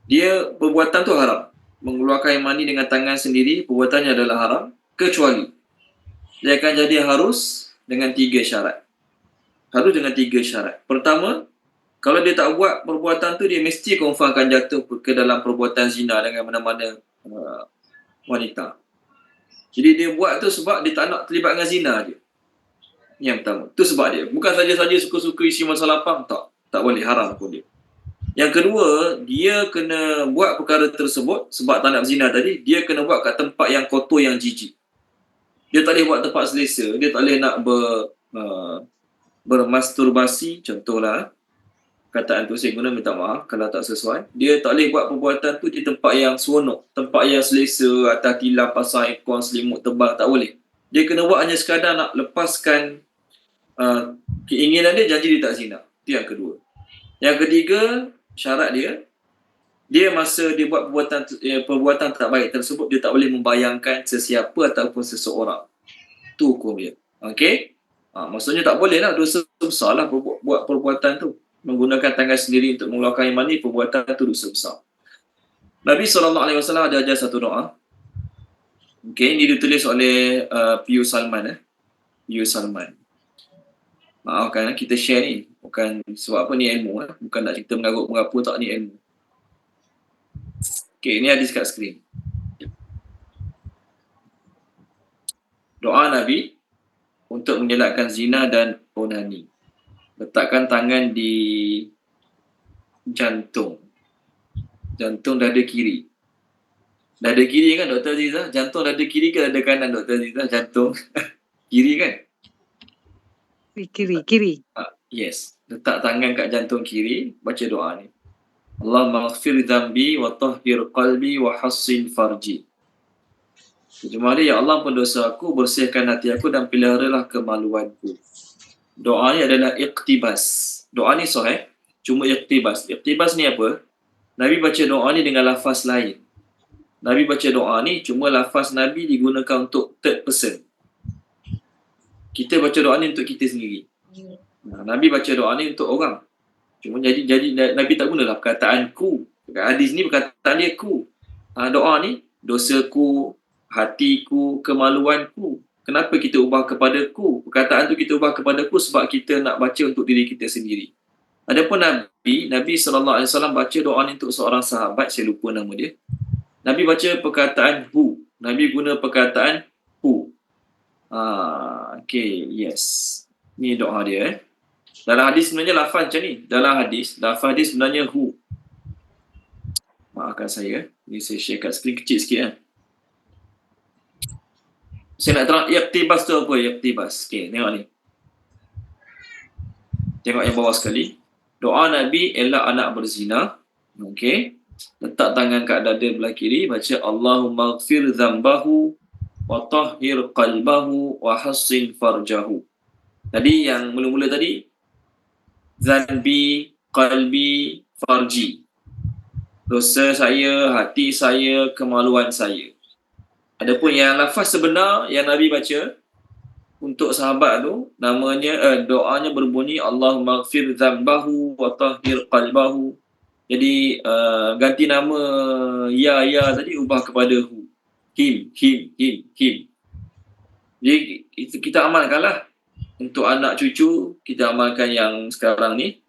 S1: Dia perbuatan tu haram. Mengeluarkan air mani dengan tangan sendiri, perbuatannya adalah haram. Kecuali dia akan jadi harus dengan 3 syarat. Harus dengan 3 syarat. Pertama, kalau dia tak buat perbuatan tu, dia mesti confirm akan jatuh ke dalam perbuatan zina dengan mana-mana wanita. Jadi dia buat tu sebab dia tak nak terlibat dengan zina je. Yang pertama. Tu sebab dia. Bukan saja-saja suka-suka isi masa lapang. Tak boleh, haram pun dia. Yang kedua, dia kena buat perkara tersebut sebab tak nak berzina tadi, dia kena buat kat tempat yang kotor, yang jijik. Dia tak boleh buat tempat selesa. Dia tak boleh nak bermasturbasi, contohlah. Kataan tu saya guna, minta maaf kalau tak sesuai. Dia tak boleh buat perbuatan tu di tempat yang seronok, tempat yang selesa, atas tilam, pasang aircon, selimut tebal, tak boleh. Dia kena buat hanya sekadar nak lepaskan keinginan dia, janji dia tak zina. Itu yang kedua. Yang ketiga, syarat dia masa dia buat perbuatan tak baik tersebut, dia tak boleh membayangkan sesiapa ataupun seseorang. Itu hukum dia. Okey? Maksudnya tak boleh lah, dosa besar lah buat perbuatan tu. Menggunakan tangan sendiri untuk mengeluarkan air mani, perbuatan itu dosa besar. Nabi SAW ada ajar satu doa. Okay, ini ditulis oleh Pius Salman. Pius Salman. Maafkan kita share ni. Bukan sebab apa, ni ilmu. Bukan nak cerita mengarut-mengapa, tak, ni ilmu. Okay, ini hadis kat skrin. Doa Nabi untuk mengelakkan zina dan onani. Letakkan tangan di jantung dada kiri. Dada kiri kan Dr. Aziza? Jantung dada kiri ke dada kanan Dr. Aziza? Jantung kiri kan?
S3: Kiri.
S1: Yes. Letak tangan kat jantung kiri, baca doa ni. Allahumma ighfir dhanbi wa tahhir qalbi wa hassin farji. Terjemah dia, ya Allah, pendosa aku, bersihkan hati aku dan peliharalah kemaluanku. Doa ni adalah iqtibas. Doa ni sahih, cuma iqtibas. Iqtibas ni apa? Nabi baca doa ni dengan lafaz lain. Nabi baca doa ni cuma lafaz Nabi digunakan untuk third person. Kita baca doa ni untuk kita sendiri. Nabi baca doa ni untuk orang. Cuma jadi Nabi tak gunalah perkataan ku. Hadis ni perkataan dia ku. Doa ni dosaku, hatiku, kemaluanku. Kenapa kita ubah kepada ku? Perkataan tu kita ubah kepada ku sebab kita nak baca untuk diri kita sendiri. Adapun Nabi SAW baca doa ni untuk seorang sahabat, saya lupa nama dia. Nabi baca perkataan hu. Nabi guna perkataan hu. Okay, yes. Ni doa dia. Dalam hadis sebenarnya lafaz macam ni. Dalam hadis, lafaz dia sebenarnya hu. Maafkan saya. Ni saya share kat skrin kecil sikit. Saya nak terang iqtibas tu apa? Iqtibas. Okay, tengok ni. Tengok yang bawah sekali. Doa Nabi elak anak berzina. Okay. Letak tangan kat dada belah kiri. Baca Allahumma ighfir dhanbahu wa tahhir qalbahu wa hassin farjahu. Tadi yang mula-mula tadi, Zanbi, qalbi, farji. Dosa saya, hati saya, kemaluan saya. Adapun yang lafaz sebenar yang Nabi baca untuk sahabat tu, namanya doanya berbunyi Allahumma ighfir dhanbahu wa tahhir qalbahu. Jadi ganti nama ya tadi ubah kepada hu. Him. Jadi kita amalkanlah. Untuk anak cucu kita amalkan yang sekarang ni.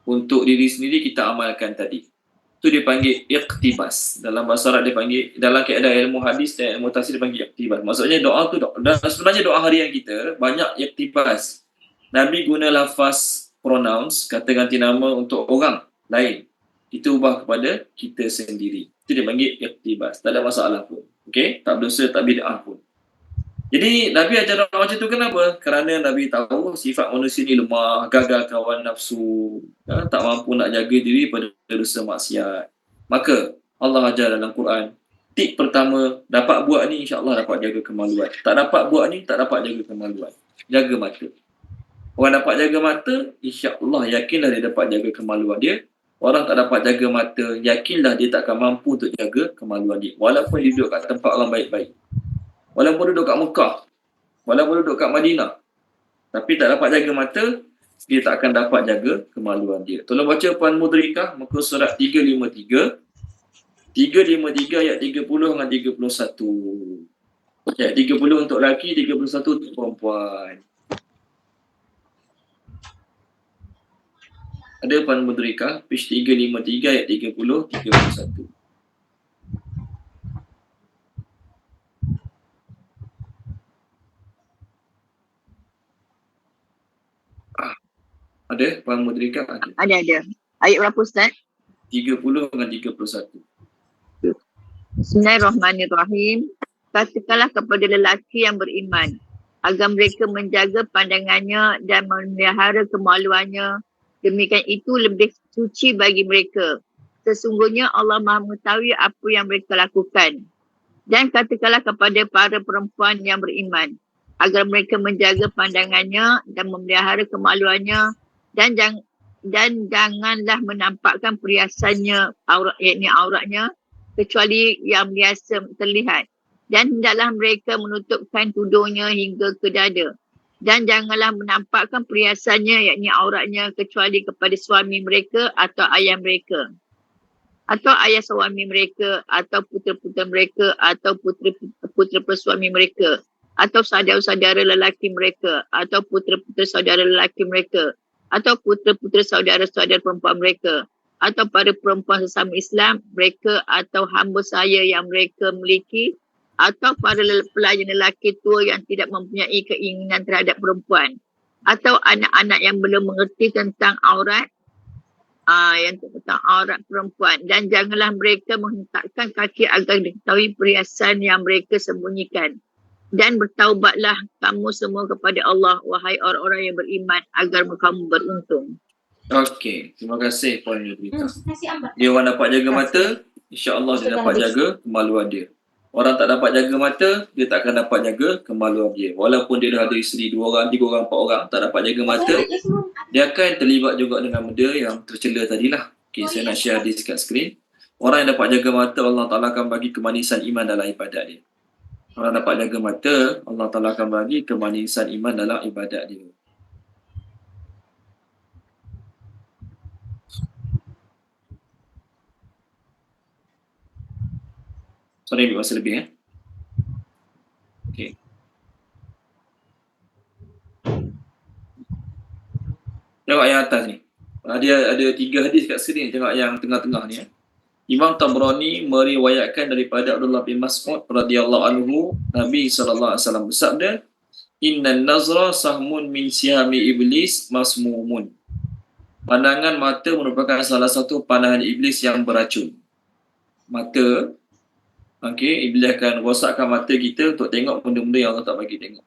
S1: Untuk diri sendiri kita amalkan tadi. Itu dia panggil iqtibas. Dalam bahasa Arab dia panggil, dalam kaedah ilmu hadis dan ilmu tafsir dia panggil iqtibas. Maksudnya doa tu, dan sebenarnya doa harian kita banyak iqtibas. Nabi guna lafaz pronouns, kata ganti nama untuk orang lain. Kita ubah kepada kita sendiri. Itu dia panggil iqtibas. Tak ada masalah pun. Okay? Tak berdosa, tak bid'ah pun. Jadi Nabi ajar doa macam tu kenapa? Kerana Nabi tahu sifat manusia ni lemah, gagal kawan nafsu, tak mampu nak jaga diri pada dosa maksiat. Maka Allah ajar dalam Quran, tip pertama, dapat buat ni insya-Allah dapat jaga kemaluan. Tak dapat buat ni tak dapat jaga kemaluan. Jaga mata. Orang dapat jaga mata, insya-Allah yakinlah dia dapat jaga kemaluan dia. Orang tak dapat jaga mata, yakinlah dia tak akan mampu untuk jaga kemaluan dia. Walaupun dia duduk kat tempat orang baik-baik. Walaupun duduk kat Mekah, walaupun duduk kat Madinah, tapi tak dapat jaga mata, dia tak akan dapat jaga kemaluan dia. Tolong baca Puan Mudrikah, muka surat 353. 353 ayat 30 dengan 31. Ayat 30 untuk lelaki, 31 untuk perempuan. Ada Puan Mudrikah, page 353 ayat 30, 31. Ada Puan Mudrikah?
S4: Ada. Ayat berapa Ustaz?
S1: 30 dengan 31.
S4: Bismillahirrahmanirrahim. Katakanlah kepada lelaki yang beriman agar mereka menjaga pandangannya dan memelihara kemaluannya. Demikian itu lebih suci bagi mereka. Sesungguhnya Allah Maha mengetahui apa yang mereka lakukan. Dan katakanlah kepada para perempuan yang beriman agar mereka menjaga pandangannya dan memelihara kemaluannya. Dan janganlah menampakkan perhiasannya, yakni auratnya, kecuali yang biasa terlihat. Dan hendaklah mereka menutupkan tudungnya hingga ke dada. Dan janganlah menampakkan perhiasannya, yakni auratnya, kecuali kepada suami mereka atau ayah mereka. Atau ayah suami mereka, atau putera-putera mereka, atau putera suami mereka. Atau saudara-saudara lelaki mereka, atau putera-putera saudara lelaki mereka. Atau putera-putera saudara-saudara perempuan mereka, atau pada perempuan sesama Islam mereka, atau hamba saya yang mereka miliki, atau para pelayan lelaki tua yang tidak mempunyai keinginan terhadap perempuan, atau anak-anak yang belum mengerti tentang aurat tentang aurat perempuan. Dan janganlah mereka menghentakkan kaki agar diketahui perhiasan yang mereka sembunyikan. Dan bertaubatlah kamu semua kepada Allah, wahai orang-orang yang beriman, agar kamu beruntung.
S1: Okey, terima kasih Puan Yudhika. Dia orang dapat jaga mata, insya-Allah dia dapat jaga kemaluan dia. Orang tak dapat jaga mata, dia tak akan dapat jaga kemaluan dia. Walaupun dia dah ada isteri 2 orang, 3 orang, 4 orang, tak dapat jaga mata, dia akan terlibat juga dengan benda yang tercela tadilah. Okey, saya nak share hadis kat skrin. Orang yang dapat jaga mata, Allah Ta'ala akan bagi kemanisan iman dalam ibadat dia. Orang dapat jaga mata, Allah Ta'ala akan bagi kemanisan iman dalam ibadat dia. Sorry, ambil masa lebih. Okey. Tengok yang atas ni. Dia ada 3 hadis kat sini. Tengok yang tengah-tengah ni. Imam Tabrani meriwayatkan daripada Abdullah bin Mas'ud radhiyallahu anhu, Nabi SAW bersabda, "Innan nazra sahmun min sihami iblis masmumun." Pandangan mata merupakan salah satu pandangan iblis yang beracun. Mata, okey, iblis akan rosakkan mata kita untuk tengok benda-benda yang Allah tak bagi tengok.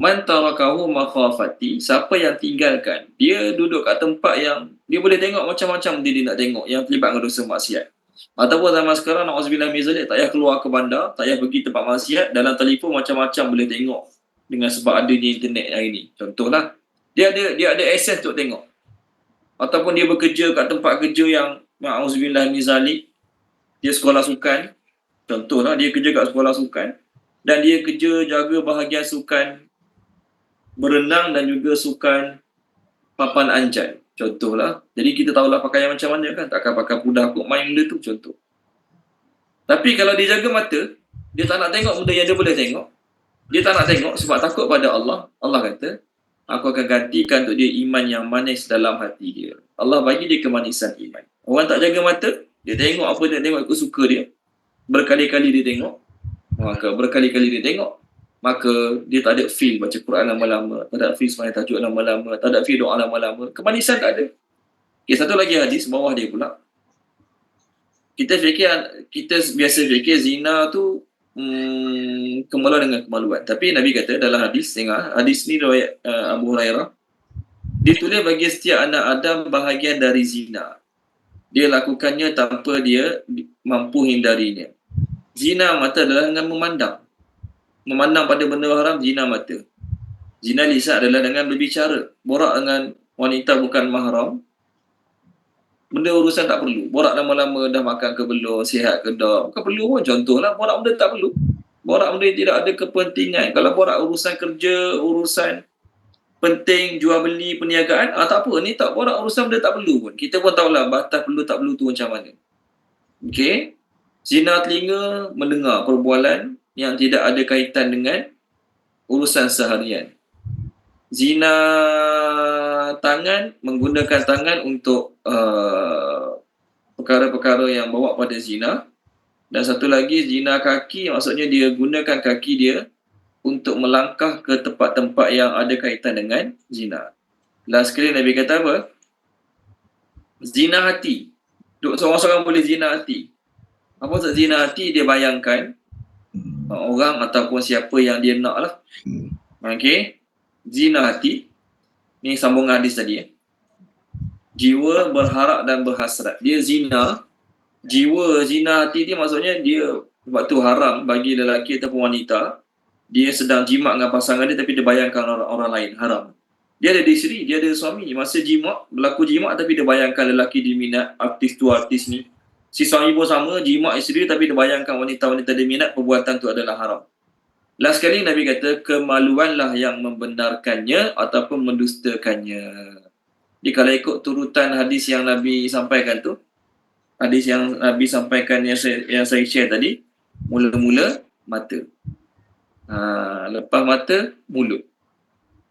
S1: Man tarakahu makhafati, siapa yang tinggalkan, dia duduk kat tempat yang dia boleh tengok macam-macam dia nak tengok yang terlibat dengan dosa maksiat. Ataupun zaman sekarang, na'udzubillah min zalik, tak payah keluar ke bandar, tak payah pergi tempat maksiat, dalam telefon macam-macam boleh tengok dengan sebab adanya internet hari ni. Contohlah, dia ada akses untuk tengok. Ataupun dia bekerja kat tempat kerja yang na'udzubillah min zalik, dia sekolah sukan. Contohlah, dia kerja kat sekolah sukan dan dia kerja jaga bahagian sukan berenang dan juga sukan papan anjat. Contohlah. Jadi kita tahulah pakaian macam mana kan. Takkan pakai pudah kot main benda tu, contoh. Tapi kalau dia jaga mata, dia tak nak tengok benda yang dia boleh tengok. Dia tak nak tengok sebab takut pada Allah. Allah kata, aku akan gantikan untuk dia iman yang manis dalam hati dia. Allah bagi dia kemanisan iman. Orang tak jaga mata, dia tengok apa dia tengok, ikut suka dia. Berkali-kali dia tengok. Maka dia tak ada feel baca Quran lama-lama, tak ada feel sembahyang tahajud lama-lama, tak ada feel doa lama-lama, kemanisan tak ada. Okay, satu lagi hadis bawah dia pula. Kita biasa fikir zina tu kemaluan dengan kemaluan. Tapi Nabi kata dalam hadis, tengok hadis ni riwayat Abu Hurairah, ditulis bagi setiap anak Adam bahagian dari zina. Dia lakukannya tanpa dia mampu hindarinya. Zina mata adalah dengan memandang pada benda haram, zina mata. Zina lisan adalah dengan berbicara, borak dengan wanita bukan mahram. Benda urusan tak perlu. Borak lama-lama dah makan ke belum, sihat ke tak, bukan perlu pun. Contohlah, borak benda tak perlu. Borak benda yang tidak ada kepentingan. Kalau borak urusan kerja, urusan penting, jual beli, perniagaan, tak apa. Ni tak borak urusan benda tak perlu pun. Kita pun tahulah batas perlu tak perlu tu macam mana. Okey. Zina telinga, mendengar perbualan yang tidak ada kaitan dengan urusan seharian. Zina tangan, menggunakan tangan untuk perkara-perkara yang bawa pada zina. Dan satu lagi, zina kaki, maksudnya dia gunakan kaki dia untuk melangkah ke tempat-tempat yang ada kaitan dengan zina. Last sekali Nabi kata apa? Zina hati. Seorang-seorang boleh zina hati. Apa maksud zina hati? Dia bayangkan orang ataupun siapa yang dia nak lah. Okey. Zina hati. Ni sambungan hadis tadi. Jiwa berharap dan berhasrat. Dia zina. Jiwa zina hati dia maksudnya dia sebab tu haram bagi lelaki ataupun wanita. Dia sedang jimat dengan pasangan dia tapi dia bayangkan orang lain. Haram. Dia ada isteri, dia ada suami. Masa jimat, berlaku jimat tapi dia bayangkan lelaki dia minat, artis tu artis ni. Si suami pun sama, jimat isteri tapi dia bayangkan wanita-wanita dia minat, perbuatan tu adalah haram. Last kali Nabi kata, kemaluanlah yang membenarkannya ataupun mendustakannya. Jadi kalau ikut turutan hadis yang Nabi sampaikan tu, hadis yang Nabi sampaikan yang saya share tadi, mula-mula mata. Lepas mata, mulut.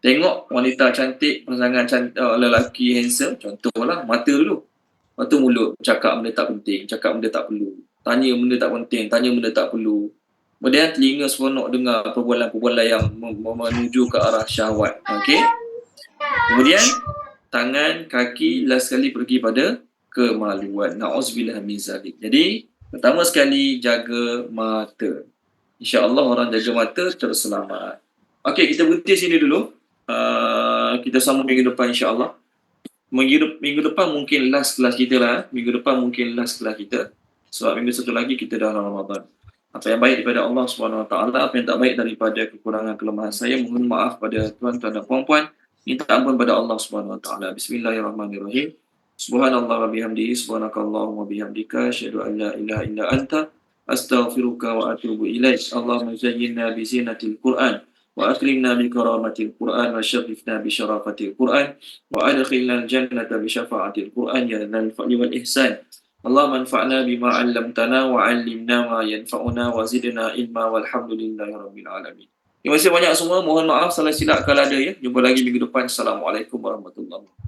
S1: Tengok wanita cantik, pasangan cantik, lelaki handsome, contohlah, mata dulu. Lepas tu mulut, cakap benda tak penting, cakap benda tak perlu. Tanya benda tak penting, tanya benda tak perlu. Kemudian telinga seronok dengar perbualan-perbualan yang menuju ke arah syahwat. Okey. Kemudian, tangan, kaki, last sekali pergi pada kemaluan. Na'udzubillah min zalik. Jadi, pertama sekali, jaga mata. InsyaAllah orang jaga mata terus selamat. Okey, kita berhenti sini dulu. Kita sambung minggu depan insyaAllah. minggu depan mungkin last kelas kita lah. Minggu depan mungkin last kelas kita. Sebab minggu satu lagi kita dah Ramadan. Apa yang baik daripada Allah SWT, apa yang tak baik daripada kekurangan kelemahan saya, mohon maaf pada tuan-tuan dan puan-puan. Minta ampun pada Allah SWT. Bismillahirrahmanirrahim. Subhanallah wa bihamdihi, subhanakallahumma bihamdika, asyhadu an la ilaha illa anta, astaghfiruka wa atubu ilaik. Allahumma zayyinna bi zinatil Qur'an, wa akrimna bi karamatil Qur'an, wa syarifna bi syarafatil Qur'an, wa adkhilna al-jannata bi syafa'atil Qur'an ya dzal fadli wal ihsan. Allahumma anfa'na bima 'allamtana wa 'allimna ma yanfa'una wa zidna ilma walhamdulillahi rabbil alamin. Terima kasih banyak semua. Mohon maaf salah silap kalau ada ya. Jumpa lagi minggu depan. Assalamualaikum warahmatullahi wabarakatuh.